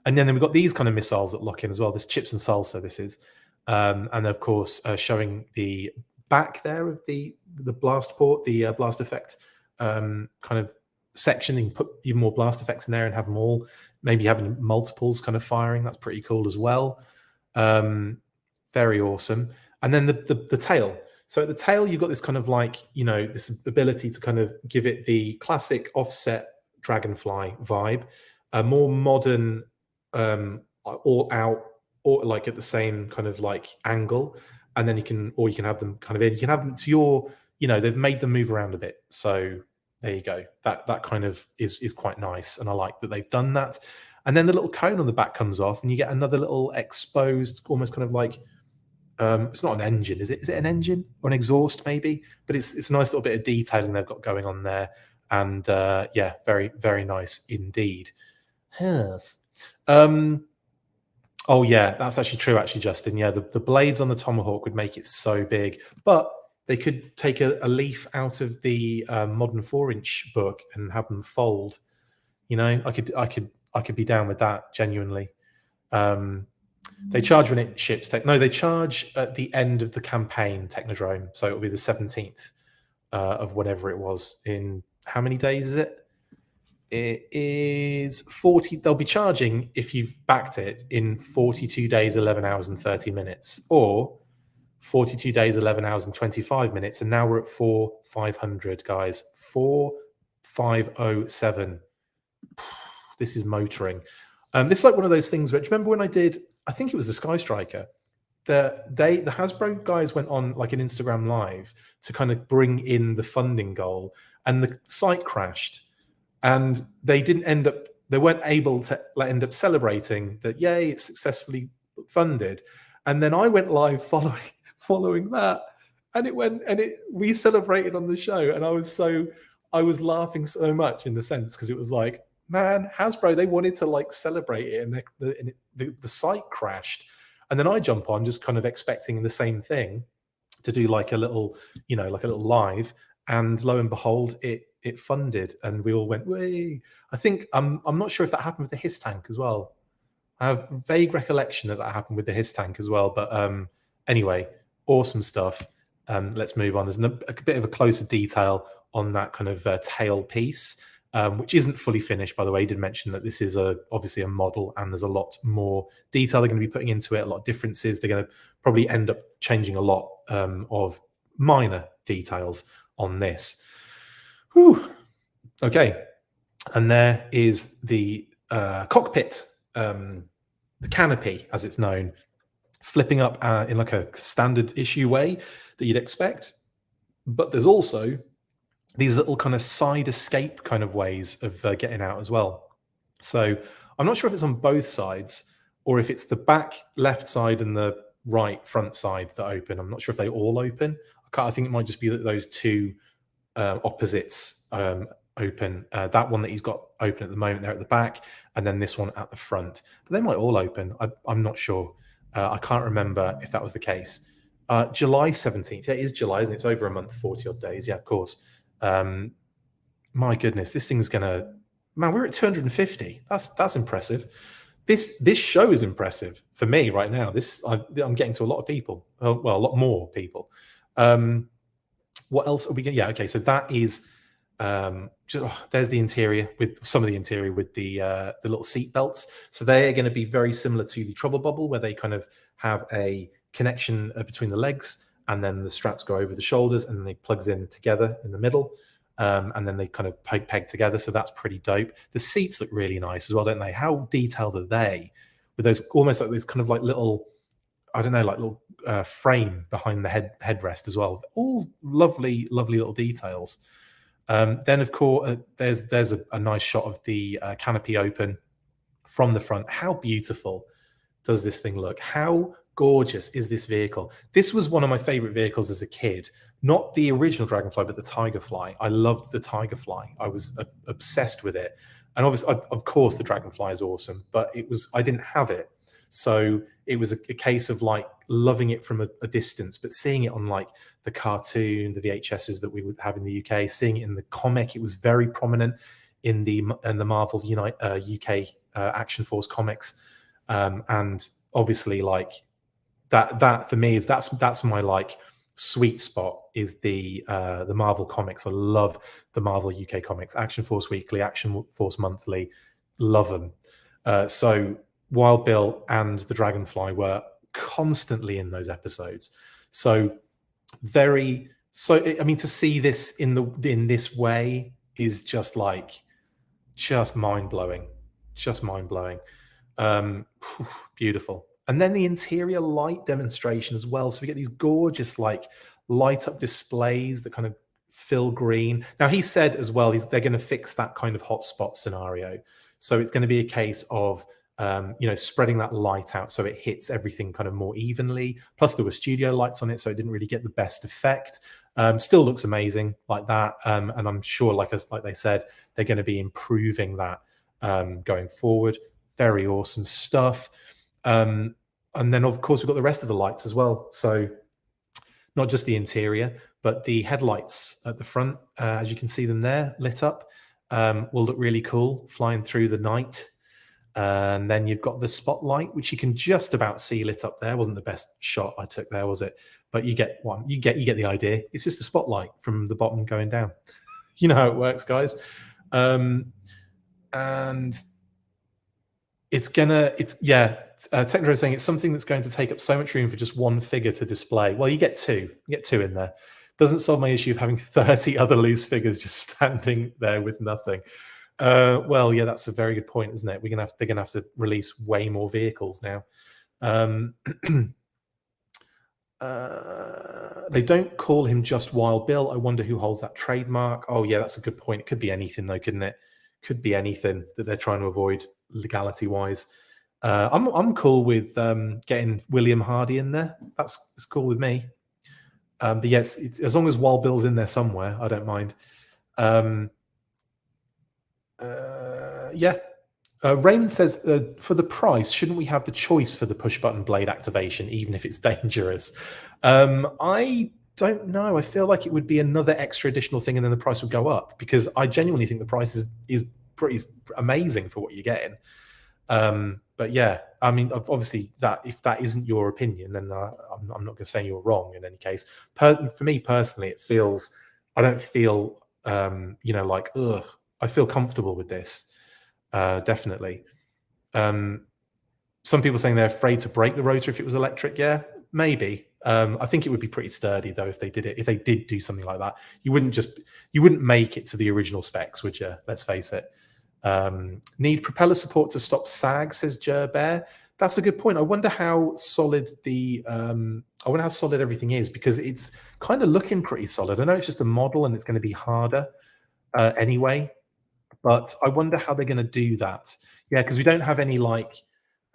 Speaker 1: And then we've got these kind of missiles that lock in as well. This chips and salsa, this is. And of course, showing the back there of the blast port, the blast effect kind of section. You can put even more blast effects in there and have them all, maybe having multiples kind of firing. That's pretty cool as well. Very awesome. And then the tail. So at the tail, you've got this kind of like, this ability to kind of give it the classic offset Dragonfly vibe, a more modern, all out, or like at the same kind of like angle. And then you can have them kind of in, you can have them to your, they've made them move around a bit. So there you go. That kind of is quite nice. And I like that they've done that. And then the little cone on the back comes off and you get another little exposed, almost kind of like, it's not an engine, is it? Is it an engine or an exhaust maybe? But it's a nice little bit of detailing they've got going on there. And yeah, very, very nice indeed. Yes. Oh yeah, that's actually true, actually, Justin. Yeah, the blades on the Tomahawk would make it so big, but they could take a leaf out of the modern 4-inch book and have them fold. I could be down with that genuinely. They charge when it ships. No, they charge at the end of the campaign, Technodrome. So it'll be the 17th of whatever it was. In how many days is it? It is 40. They'll be charging if you've backed it in 42 days, 11 hours and 30 minutes, or 42 days, 11 hours and 25 minutes. And now we're at 4,500, guys. 4,507. This is motoring. This is like one of those things where, do you remember when I did, I think it was the Sky Striker, the Hasbro guys went on like an Instagram live to kind of bring in the funding goal, and the site crashed. And they weren't able to end up celebrating that, yay, it's successfully funded. And then I went live following that, and we celebrated on the show. And I was laughing so much in the sense, because it was like, man, Hasbro, they wanted to like celebrate it, and the site crashed. And then I jump on just kind of expecting the same thing, to do like a little live, and lo and behold, it funded, and we all went, way. I think I'm not sure if that happened with the HISS tank as well. I have vague recollection that happened with the HISS tank as well. But anyway, awesome stuff. Let's move on. There's a bit of a closer detail on that kind of tail piece, which isn't fully finished, by the way. He did mention that this is obviously a model, and there's a lot more detail they're going to be putting into it, a lot of differences. They're going to probably end up changing a lot of minor details on this. Whew. Okay, and there is the cockpit, the canopy, as it's known, flipping up in like a standard issue way that you'd expect. But there's also these little kind of side escape kind of ways of getting out as well. So I'm not sure if it's on both sides, or if it's the back left side and the right front side that open. I'm not sure if they all open. I think it might just be that those two opposites open. That one that he's got open at the moment, there at the back, and then this one at the front. But they might all open. I'm not sure. I can't remember if that was the case. July 17th. Yeah, it is July, isn't it? It's over a month, 40 odd days. Yeah, of course. My goodness, this thing's gonna. Man, we're at 250. That's impressive. This show is impressive for me right now. I'm getting to a lot of people. Well, a lot more people. What else are we getting? Yeah, okay. So that is there's the interior, with some of the interior with the little seat belts. So they are going to be very similar to the Trouble Bubble, where they kind of have a connection between the legs, and then the straps go over the shoulders, and then they plugs in together in the middle, and then they kind of peg together. So that's pretty dope. The seats look really nice as well, don't they? How detailed are they? With those almost like these kind of like little, I don't know, like little frame behind the headrest as well. All lovely, lovely little details. Then, of course, there's a nice shot of the canopy open from the front. How beautiful does this thing look? How gorgeous is this vehicle? This was one of my favorite vehicles as a kid. Not the original Dragonfly, but the Tigerfly. I loved the Tigerfly. I was obsessed with it. And obviously, of course, the Dragonfly is awesome, but I didn't have it. So it was a case of like loving it from a distance, but seeing it on like the cartoon, the VHSs that we would have in the UK, seeing it in the comic, it was very prominent in the Marvel UK Action Force comics, and obviously like that for me is that's my like sweet spot is the Marvel comics. I love the Marvel UK comics, Action Force Weekly, Action Force Monthly, love them. So Wild Bill and the Dragonfly were constantly in those episodes. So I mean, to see this in this way is just mind blowing, just mind blowing. Beautiful. And then the interior light demonstration as well. So we get these gorgeous like light up displays that kind of fill green. Now he said as well, they're going to fix that kind of hotspot scenario. So it's going to be a case of spreading that light out so it hits everything kind of more evenly. Plus there were studio lights on it, so it didn't really get the best effect. Still looks amazing like that. And I'm sure, like they said, they're going to be improving that going forward. Very awesome stuff. And then, of course, we've got the rest of the lights as well. So not just the interior, but the headlights at the front, as you can see them there, lit up, will look really cool, flying through the night. And then you've got the spotlight, which you can just about see lit up there. Wasn't the best shot I took there, was it? But you get one. You get the idea. It's just a spotlight from the bottom going down. You know how it works, guys. And Techno is saying it's something that's going to take up so much room for just one figure to display. Well, you get two. You get two in there. Doesn't solve my issue of having 30 other loose figures just standing there with nothing. Well, yeah, that's a very good point, isn't it? They're gonna have to release way more vehicles now. They don't call him just Wild Bill. I wonder who holds that trademark. Oh, yeah, that's a good point. It could be anything, though, couldn't it? Could be anything that they're trying to avoid legality-wise. I'm cool with getting William Hardy in there. It's cool with me. But yes, as long as Wild Bill's in there somewhere, I don't mind. Yeah. Raymond says, for the price, shouldn't we have the choice for the push-button blade activation, even if it's dangerous? I don't know. I feel like it would be another extra additional thing, and then the price would go up, because I genuinely think the price is pretty amazing for what you're getting. But yeah, I mean, obviously, if that isn't your opinion, then I'm not going to say you're wrong in any case. For me personally, I don't feel, like, ugh. I feel comfortable with this, definitely. Some people saying they're afraid to break the rotor if it was electric. Yeah, maybe. I think it would be pretty sturdy though if they did do something like that. You wouldn't make it to the original specs, would you? Let's face it. Need propeller support to stop sag, says Jerbear. That's a good point. I wonder how solid everything is, because it's kind of looking pretty solid. I know it's just a model and it's going to be harder anyway. But I wonder how they're going to do that. Yeah, because we don't have any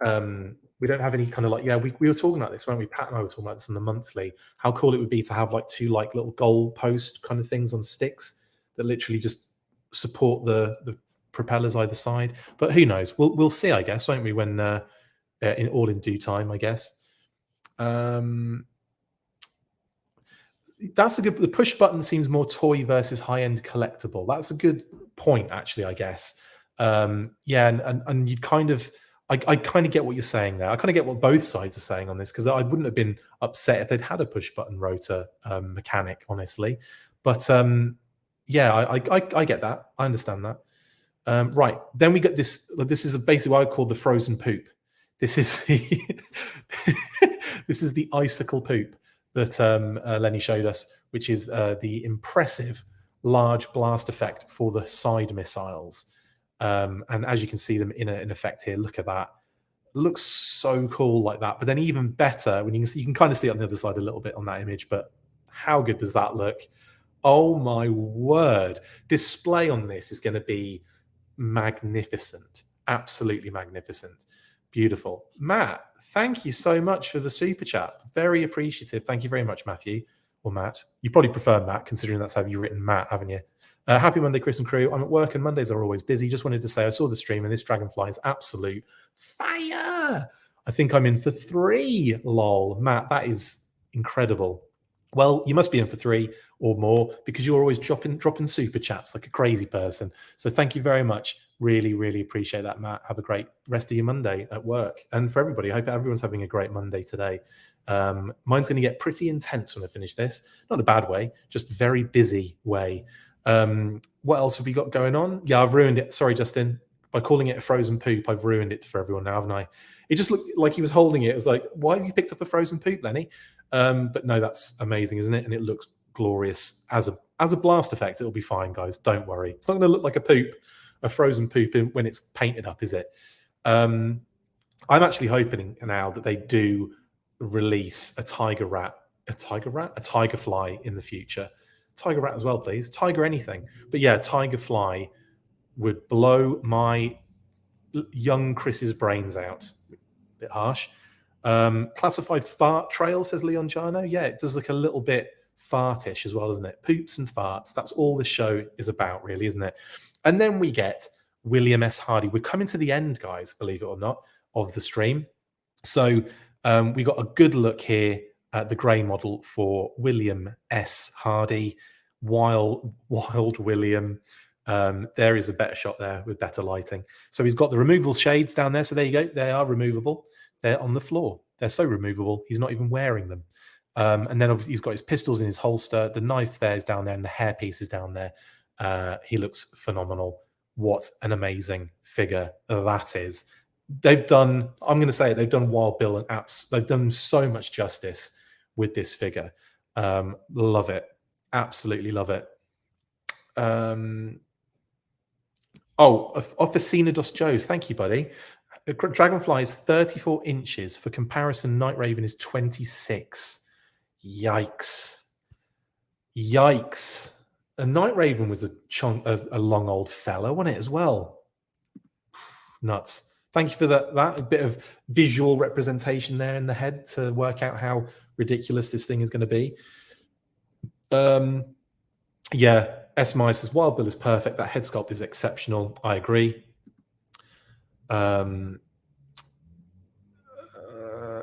Speaker 1: kind of like, yeah, we were talking about this, weren't we? Pat and I were talking about this in the monthly, how cool it would be to have like two like little goal post kind of things on sticks that literally just support the propellers either side. But who knows? We'll see, I guess, won't we, when in due time, I guess. That's a good. The push button seems more toy versus high-end collectible. That's a good point, actually, I guess. Yeah, and you kind of, I kind of get what you're saying there. I kind of get what both sides are saying on this, because I wouldn't have been upset if they'd had a push button rotor mechanic, honestly. But yeah, I get that. I understand that. Right, then we get this. This is basically what I call the frozen poop. This is the this is the icicle poop that Lenny showed us, which is the impressive large blast effect for the side missiles. And as you can see them in effect here, look at that. It looks so cool like that. But then even better, when you can kind of see it on the other side a little bit on that image, but how good does that look? Oh my word. Display on this is going to be magnificent. Absolutely magnificent. Beautiful. Matt, thank you so much for the super chat. Very appreciative. Thank you very much, Matthew. Or Matt. You probably prefer Matt, considering that's how you've written Matt, haven't you? Happy Monday, Chris and crew. I'm at work and Mondays are always busy. Just wanted to say I saw the stream and this Dragonfly is absolute fire. I think I'm in for 3. Lol. Matt, that is incredible. Well, you must be in for 3 or more because you're always dropping super chats like a crazy person. So thank you very much. Really, really appreciate that, Matt. Have a great rest of your Monday at work. And for everybody, I hope everyone's having a great Monday today. Mine's going to get pretty intense when I finish this. Not in a bad way, just very busy way. What else have we got going on? Yeah, I've ruined it. Sorry, Justin. By calling it a frozen poop, I've ruined it for everyone now, haven't I? It just looked like he was holding it. It was like, why have you picked up a frozen poop, Lenny? But no, that's amazing, isn't it? And it looks glorious as a blast effect. It'll be fine, guys. Don't worry. It's not going to look like a frozen poop when it's painted up, is it? I'm actually hoping now that they do release a tigerfly in the future. Tiger rat as well, please. Tiger anything. But yeah, tigerfly would blow my young Chris's brains out. A bit harsh. Classified fart trail, says Leon Jano. Yeah, it does look a little bit fartish as well, doesn't it? Poops and farts. That's all the show is about, really, isn't it? And then we get William S. Hardy. We're coming to the end, guys, believe it or not, of the stream. So we got a good look here at the grey model for William S. Hardy. Wild William. There is a better shot there with better lighting. So he's got the removable shades down there. So there you go. They are removable. They're on the floor. They're so removable. He's not even wearing them. And then obviously he's got his pistols in his holster. The knife there is down there and the hairpiece is down there. He looks phenomenal. What an amazing figure that is. They've done, I'm going to say it, they've done Wild Bill and apps. They've done so much justice with this figure. Love it. Absolutely love it. Officinados Joes. Thank you, buddy. Dragonfly is 34 inches. For comparison, Night Raven is 26. Yikes. Yikes. And Night Raven was a long old fella, wasn't it, as well? Nuts. Thank you for that. A bit of visual representation there in the head to work out how ridiculous this thing is going to be. Yeah, S. Meyer says Wild Bill is perfect. That head sculpt is exceptional. I agree.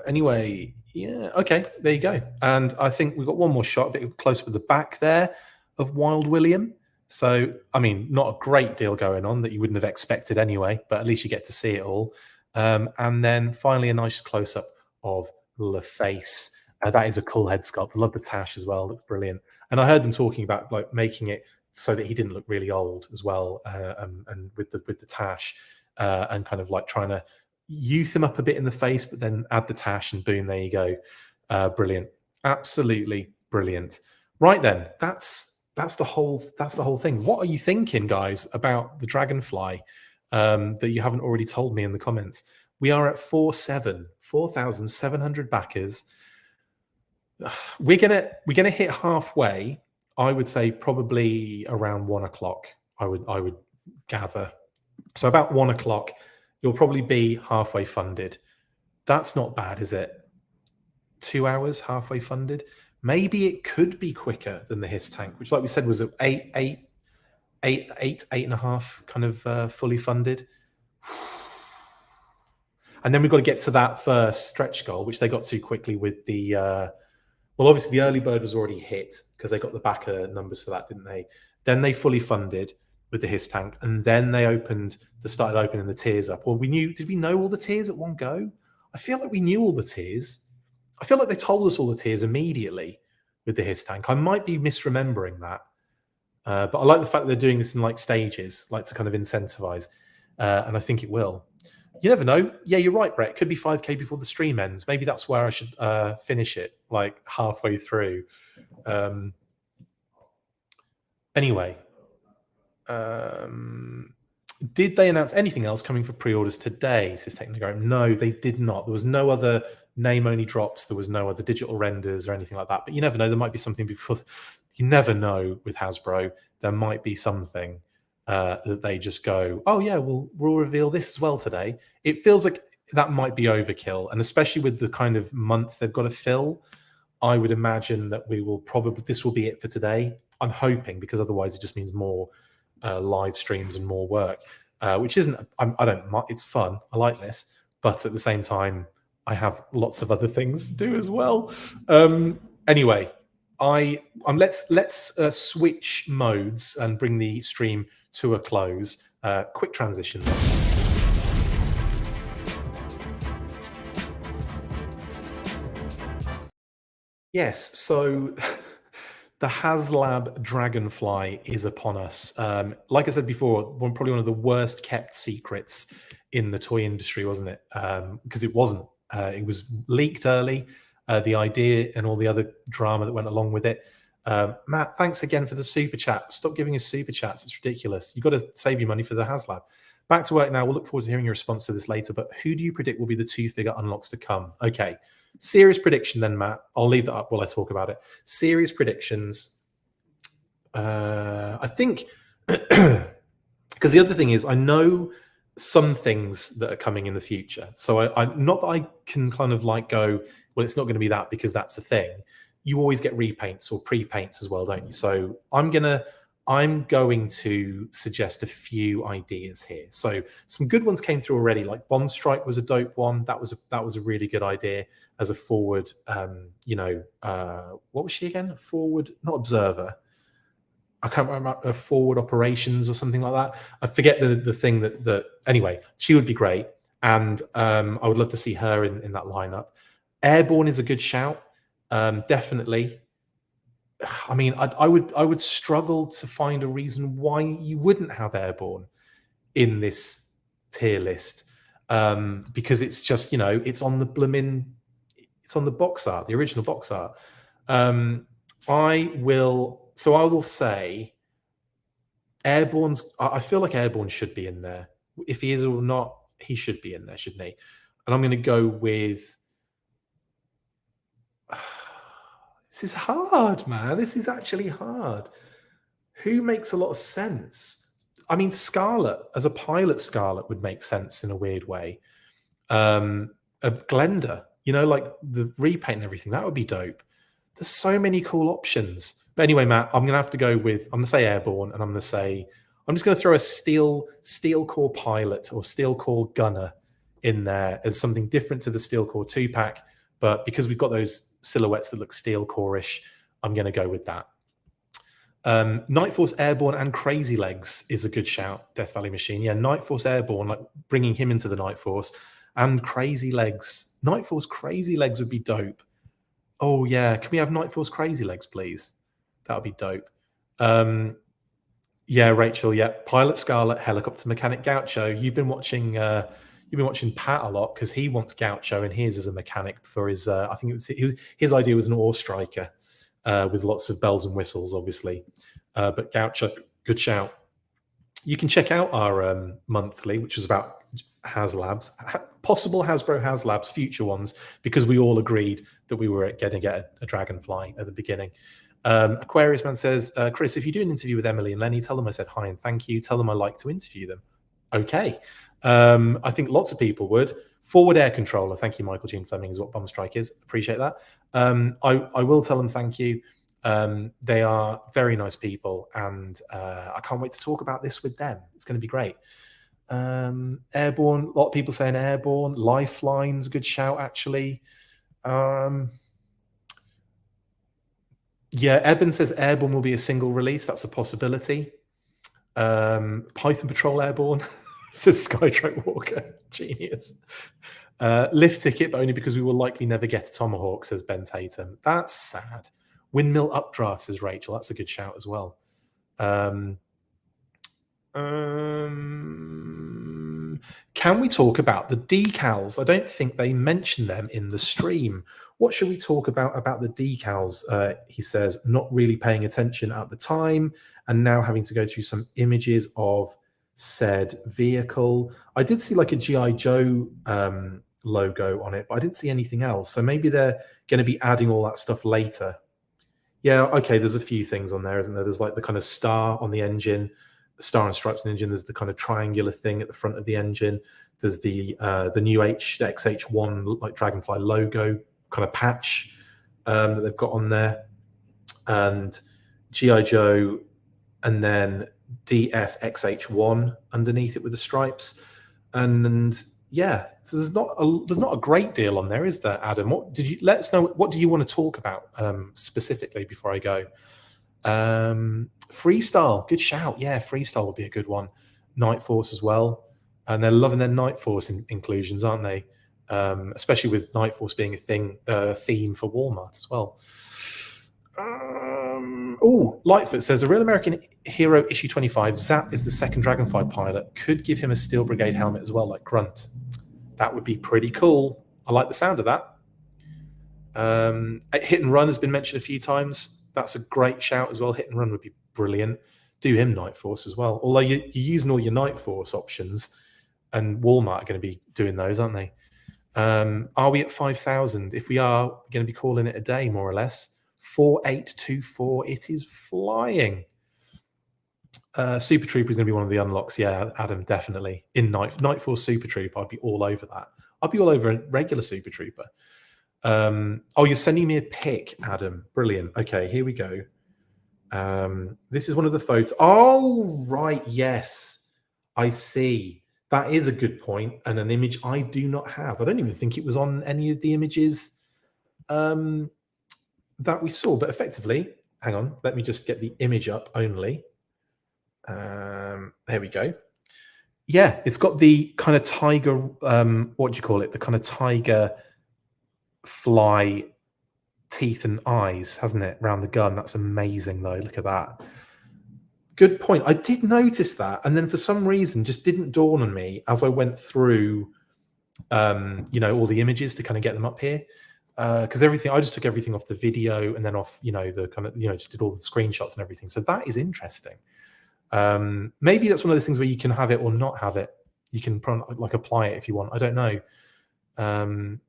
Speaker 1: Anyway, yeah, okay, there you go. And I think we've got one more shot, a bit closer with the back there of Wild William. So, I mean, not a great deal going on that you wouldn't have expected anyway, but at least you get to see it all. And then finally, a nice close-up of the face. That is a cool head sculpt. I love the tash as well. Looks brilliant. And I heard them talking about like making it so that he didn't look really old as well, and with the tash, and kind of like trying to youth him up a bit in the face, but then add the tash, and boom, there you go. Brilliant, absolutely brilliant. Right then, that's the whole thing. What are you thinking, guys, about the Dragonfly that you haven't already told me in the comments? We are at 4,700 backers. We're gonna hit halfway. I would say probably around 1 o'clock. I would gather. So about 1 o'clock, you'll probably be halfway funded. That's not bad, is it? 2 hours halfway funded. Maybe it could be quicker than the Hiss tank, which, like we said, was 8.5 kind of fully funded. And then we've got to get to that first stretch goal, which they got to quickly with the. Well, obviously the early bird was already hit because they got the backer numbers for that, didn't they? Then they fully funded with the Hiss tank, and then they started opening the tiers up. Well, did we know all the tiers at one go? I feel like we knew all the tiers. I feel like they told us all the tiers immediately with the Hiss tank. I might be misremembering that. But I like the fact that they're doing this in like stages, like to kind of incentivize. And I think it will. You never know. Yeah, you're right, Brett. It could be 5K before the stream ends. Maybe that's where I should finish it, like halfway through. Anyway, did they announce anything else coming for pre-orders today? Says Technogram. No, they did not. There was no other name-only drops. There was no other digital renders or anything like that. But you never know. There might be something before. You never know with Hasbro. There might be something that they just go, oh yeah, we'll reveal this as well today. It feels like that might be overkill, and especially with the kind of month they've got to fill, I would imagine that this will be it for today. I'm hoping, because otherwise it just means more live streams and more work, which isn't. I don't. It's fun. I like this, but at the same time, I have lots of other things to do as well. Anyway, let's switch modes and bring the stream to a close. Quick transition. Yes, so the Haslab Dragonfly is upon us. Like I said before, probably one of the worst kept secrets in the toy industry, wasn't it? Because it wasn't. It was leaked early. The idea and all the other drama that went along with it. Matt, thanks again for the super chat. Stop giving us super chats. It's ridiculous. You've got to save your money for the Haslab. Back to work now. We'll look forward to hearing your response to this later. But who do you predict will be the 2-figure unlocks to come? Okay. Serious prediction then, Matt. I'll leave that up while I talk about it. Serious predictions. I think, because the other thing is, I know some things that are coming in the future. So I not that I can kind of like go, well, it's not going to be that because that's a thing. You always get repaints or pre-paints as well, don't you? So I'm going to suggest a few ideas here. So some good ones came through already. Like Bomb Strike was a dope one. That was a really good idea as a forward. What was she again? Forward, not observer. I can't remember, forward operations or something like that. I forget the thing that. Anyway, she would be great, and I would love to see her in that lineup. Airborne is a good shout, definitely. I mean, I would struggle to find a reason why you wouldn't have Airborne in this tier list, because it's just, it's on the box art, the original box art. I will say Airborne's. I feel like Airborne should be in there. If he is or not, he should be in there, shouldn't he? And I'm going to go with. This is hard, man. This is actually hard. Who makes a lot of sense? I mean, Scarlet, as a pilot, Scarlet would make sense in a weird way. A Glenda, like the repaint and everything, that would be dope. There's so many cool options. But anyway, Matt, I'm going to say Airborne, and I'm just going to throw a steel core pilot or steel core gunner in there as something different to the steel core 2-pack. But because we've got those silhouettes that look steel core-ish, I'm going to go with that. Night Force Airborne and Crazy Legs is a good shout. Death Valley Machine. Yeah, Night Force Airborne, like bringing him into the Night Force, and Crazy Legs. Night Force Crazy Legs would be dope. Oh, yeah. Can we have Night Force Crazy Legs, please? That would be dope. Yeah, Rachel. Yeah, Pilot Scarlet, Helicopter Mechanic Gaucho. You've been watching Pat a lot because he wants Gaucho and his as a mechanic for his. I think his idea was an ore striker with lots of bells and whistles, obviously. But Gaucho, good shout. You can check out our monthly, which was about HasLabs, possible Hasbro HasLabs, future ones, because we all agreed that we were going to get a Dragonfly at the beginning. Aquarius Man says, Chris, if you do an interview with Emily and Lenny, tell them I said hi and thank you. Tell them I like to interview them. Okay. I think lots of people would. Forward air controller. Thank you, Michael Jean Fleming, is what Bomb Strike is. Appreciate that. I will tell them thank you. They are very nice people, and I can't wait to talk about this with them. It's going to be great. Airborne. A lot of people saying Airborne. Lifeline's a good shout, actually. Yeah, Eben says Airborne will be a single release. That's a possibility. Python Patrol Airborne. Says Skytrack Walker. Genius. Lift ticket, but only because we will likely never get a Tomahawk, says Ben Tatum. That's sad. Windmill Updraft, says Rachel. That's a good shout as well. Can we talk about the decals? I don't think they mentioned them in the stream. What should we talk about the decals? He says, not really paying attention at the time and now having to go through some images of said vehicle. I did see like a G.I. Joe logo on it, but I didn't see anything else. So maybe they're going to be adding all that stuff later. Yeah, okay, there's a few things on there, isn't there? There's like the kind of star on the engine, star and stripes on the engine. There's the kind of triangular thing at the front of the engine. There's the new XH-1 like Dragonfly logo kind of patch that they've got on there, and GI Joe, and then DFXH1 underneath it with the stripes, and yeah, so there's not a great deal on there, is there, Adam? What did you let us know? What do you want to talk about specifically before I go? Freestyle, good shout. Yeah, Freestyle will be a good one. Night Force as well, and they're loving their Night Force inclusions, aren't they? Especially with Night Force being a theme for Walmart as well. Oh, Lightfoot says a Real American Hero issue 25. Zap is the second Dragonfly pilot. Could give him a Steel Brigade helmet as well, like Grunt. That would be pretty cool. I like the sound of that. Hit and Run has been mentioned a few times. That's a great shout as well. Hit and Run would be brilliant. Do him Night Force as well. Although you're using all your Night Force options, and Walmart are going to be doing those, aren't they? Are we at 5,000? If we are, we're going to be calling it a day, more or less. 4824. It is flying. Super Trooper is going to be one of the unlocks. Yeah, Adam, definitely. In Night Force Super Trooper, I'd be all over that. I'd be all over a regular Super Trooper. Oh, you're sending me a pic, Adam. Brilliant. Okay, here we go. This is one of the photos. Oh, right. Yes, I see. That is a good point, and an image I do not have. I don't even think it was on any of the images that we saw, but effectively, hang on, let me just get the image up only. There we go. Yeah, it's got the kind of tiger, what do you call it? The kind of tiger fly teeth and eyes, hasn't it, around the gun? That's amazing, though. Look at that. Good point. I did notice that, and then for some reason, just didn't dawn on me as I went through, all the images to kind of get them up here. Because I just took everything off the video and then off, the kind of, just did all the screenshots and everything. So that is interesting. Maybe that's one of those things where you can have it or not have it. You can like apply it if you want. I don't know. I'm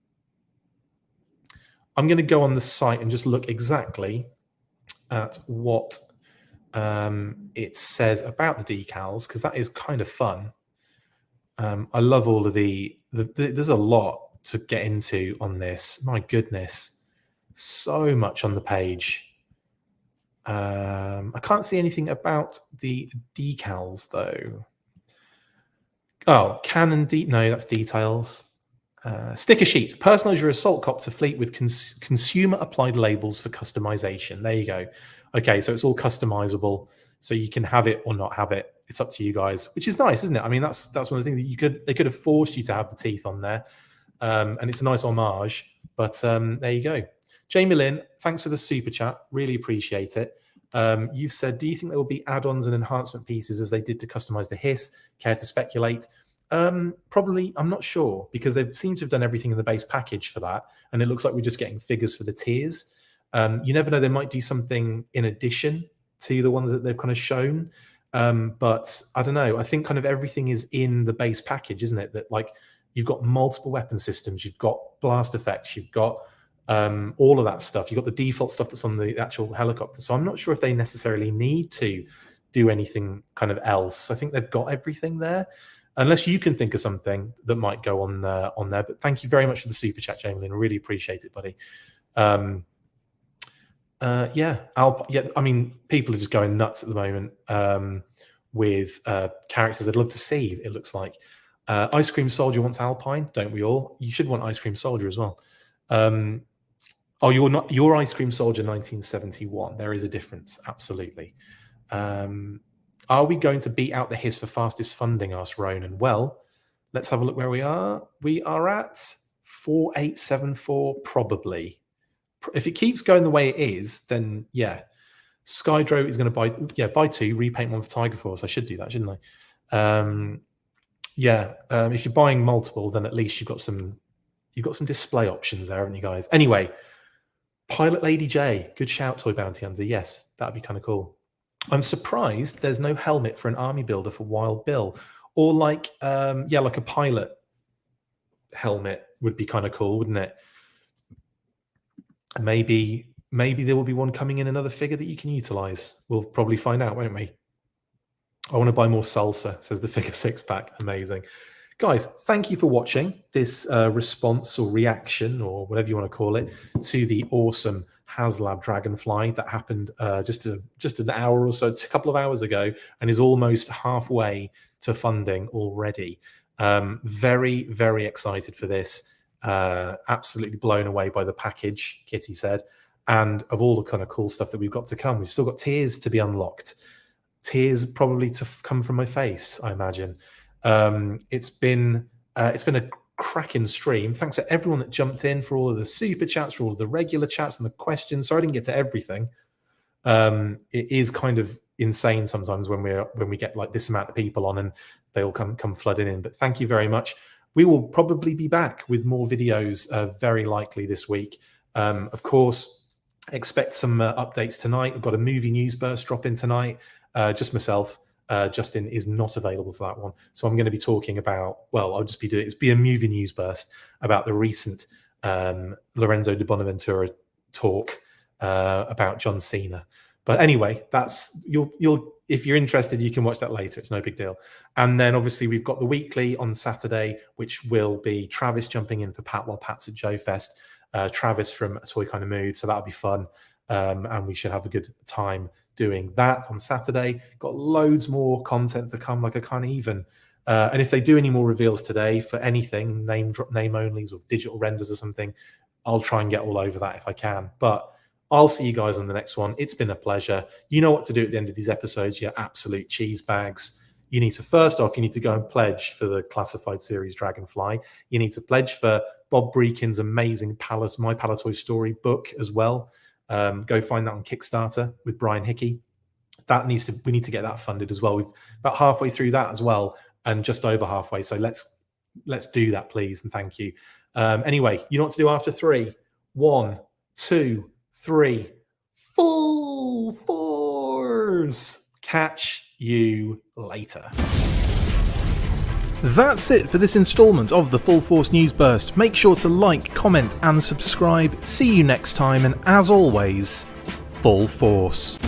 Speaker 1: going to go on the site and just look exactly at what it says about the decals, because that is kind of fun. I love all of there's a lot to get into on this. My goodness, so much on the page. I can't see anything about the decals though. Oh, Canon no, that's details. Sticker sheet. Personalize your assault copter fleet with consumer applied labels for customization. There you go. Okay, so it's all customizable, so you can have it or not have it. It's up to you guys, which is nice, isn't it? I mean, that's one of the things that they could have forced you to have the teeth on there. And it's a nice homage, but there you go. Jamie Lynn, thanks for the super chat. Really appreciate it. You've said, do you think there will be add-ons and enhancement pieces as they did to customize the hiss? Care to speculate? Probably, I'm not sure, because they seem to have done everything in the base package for that. And it looks like we're just getting figures for the tiers. You never know, they might do something in addition to the ones that they've kind of shown. But I don't know. I think kind of everything is in the base package, isn't it? That like, you've got multiple weapon systems, you've got blast effects, you've got all of that stuff. You've got the default stuff that's on the actual helicopter. So I'm not sure if they necessarily need to do anything kind of else. I think they've got everything there, unless you can think of something that might go on there. But thank you very much for the super chat, Jamie Lynn. I really appreciate it, buddy. I mean, people are just going nuts at the moment with characters they'd love to see, it looks like. Ice Cream Soldier wants Alpine, don't we all? You should want Ice Cream Soldier as well. Your Ice Cream Soldier 1971. There is a difference, absolutely. Are we going to beat out the hiss for fastest funding? Asked Ronan. Well, let's have a look where we are. We are at 4874, probably. If it keeps going the way it is, then yeah. Skydro is going to buy two, repaint one for Tiger Force. I should do that, shouldn't I? If you're buying multiple, then at least you've got some display options there, haven't you guys? Anyway, Pilot Lady J, good shout, Toy Bounty Hunter. Yes, that'd be kind of cool. I'm surprised there's no helmet for an army builder for Wild Bill, or like a pilot helmet would be kind of cool, wouldn't it? Maybe there will be one coming in another figure that you can utilize. We'll probably find out, won't we? I want to buy more salsa, says the figure 6-pack. Amazing. Guys, thank you for watching this response or reaction or whatever you want to call it to the awesome Haslab Dragonfly that happened just an hour or so, a couple of hours ago, and is almost halfway to funding already. Very, very excited for this. Absolutely blown away by the package, Kitty said, and of all the kind of cool stuff that we've got to come. We've still got tiers to be unlocked. Tears probably to come from my face, I imagine. It's been a cracking stream. Thanks to everyone that jumped in, for all of the super chats, for all of the regular chats and the questions. Sorry I didn't get to everything. It is kind of insane sometimes when we get like this amount of people on and they all come flooding in. But thank you very much. We will probably be back with more videos very likely this week. Of course, expect some updates tonight. We've got a movie news burst dropping tonight. Just myself. Justin is not available for that one. So I'm going to be talking about, well, I'll just be doing, it's be a movie news burst about the recent Lorenzo de Bonaventura talk about John Cena. But anyway, that's, you'll if you're interested, you can watch that later. It's no big deal. And then obviously we've got the weekly on Saturday, which will be Travis jumping in for Pat while Pat's at Joe Fest. Travis from A Toy Kind of Mood. So that'll be fun. And we should have a good time doing that on Saturday. Got loads more content to come, like I can't even. And if they do any more reveals today for anything, name onlys or digital renders or something, I'll try and get all over that if I can. But I'll see you guys on the next one. It's been a pleasure. You know what to do at the end of these episodes, you absolute cheese bags. You need to, first off, you need to go and pledge for the classified series Dragonfly. You need to pledge for Bob Breakin's amazing My Palatoy Story book as well. Go find that on Kickstarter with Brian Hickey. We need to get that funded as well. We're about halfway through that as well, and just over halfway. So let's do that, please, and thank you. Anyway, you know what to do after 3. 1, 2, 3. Full force. Catch you later.
Speaker 2: That's it for this installment of the Full Force News Burst. Make sure to like, comment and subscribe. See you next time, and as always, Full Force.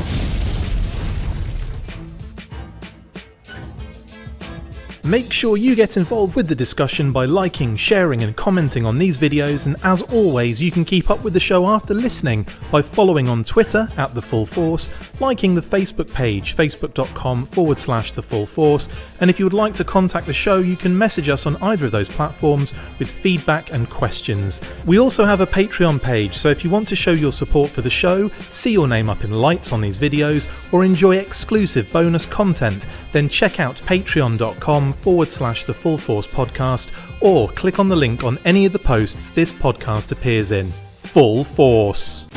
Speaker 2: Make sure you get involved with the discussion by liking, sharing and commenting on these videos, and as always you can keep up with the show after listening by following on Twitter at The Full Force, liking the Facebook page facebook.com/The Full Force, and if you would like to contact the show you can message us on either of those platforms with feedback and questions. We also have a Patreon page, so if you want to show your support for the show, see your name up in lights on these videos, or enjoy exclusive bonus content, then check out patreon.com/The Full Force Podcast, or click on the link on any of the posts this podcast appears in. Full Force.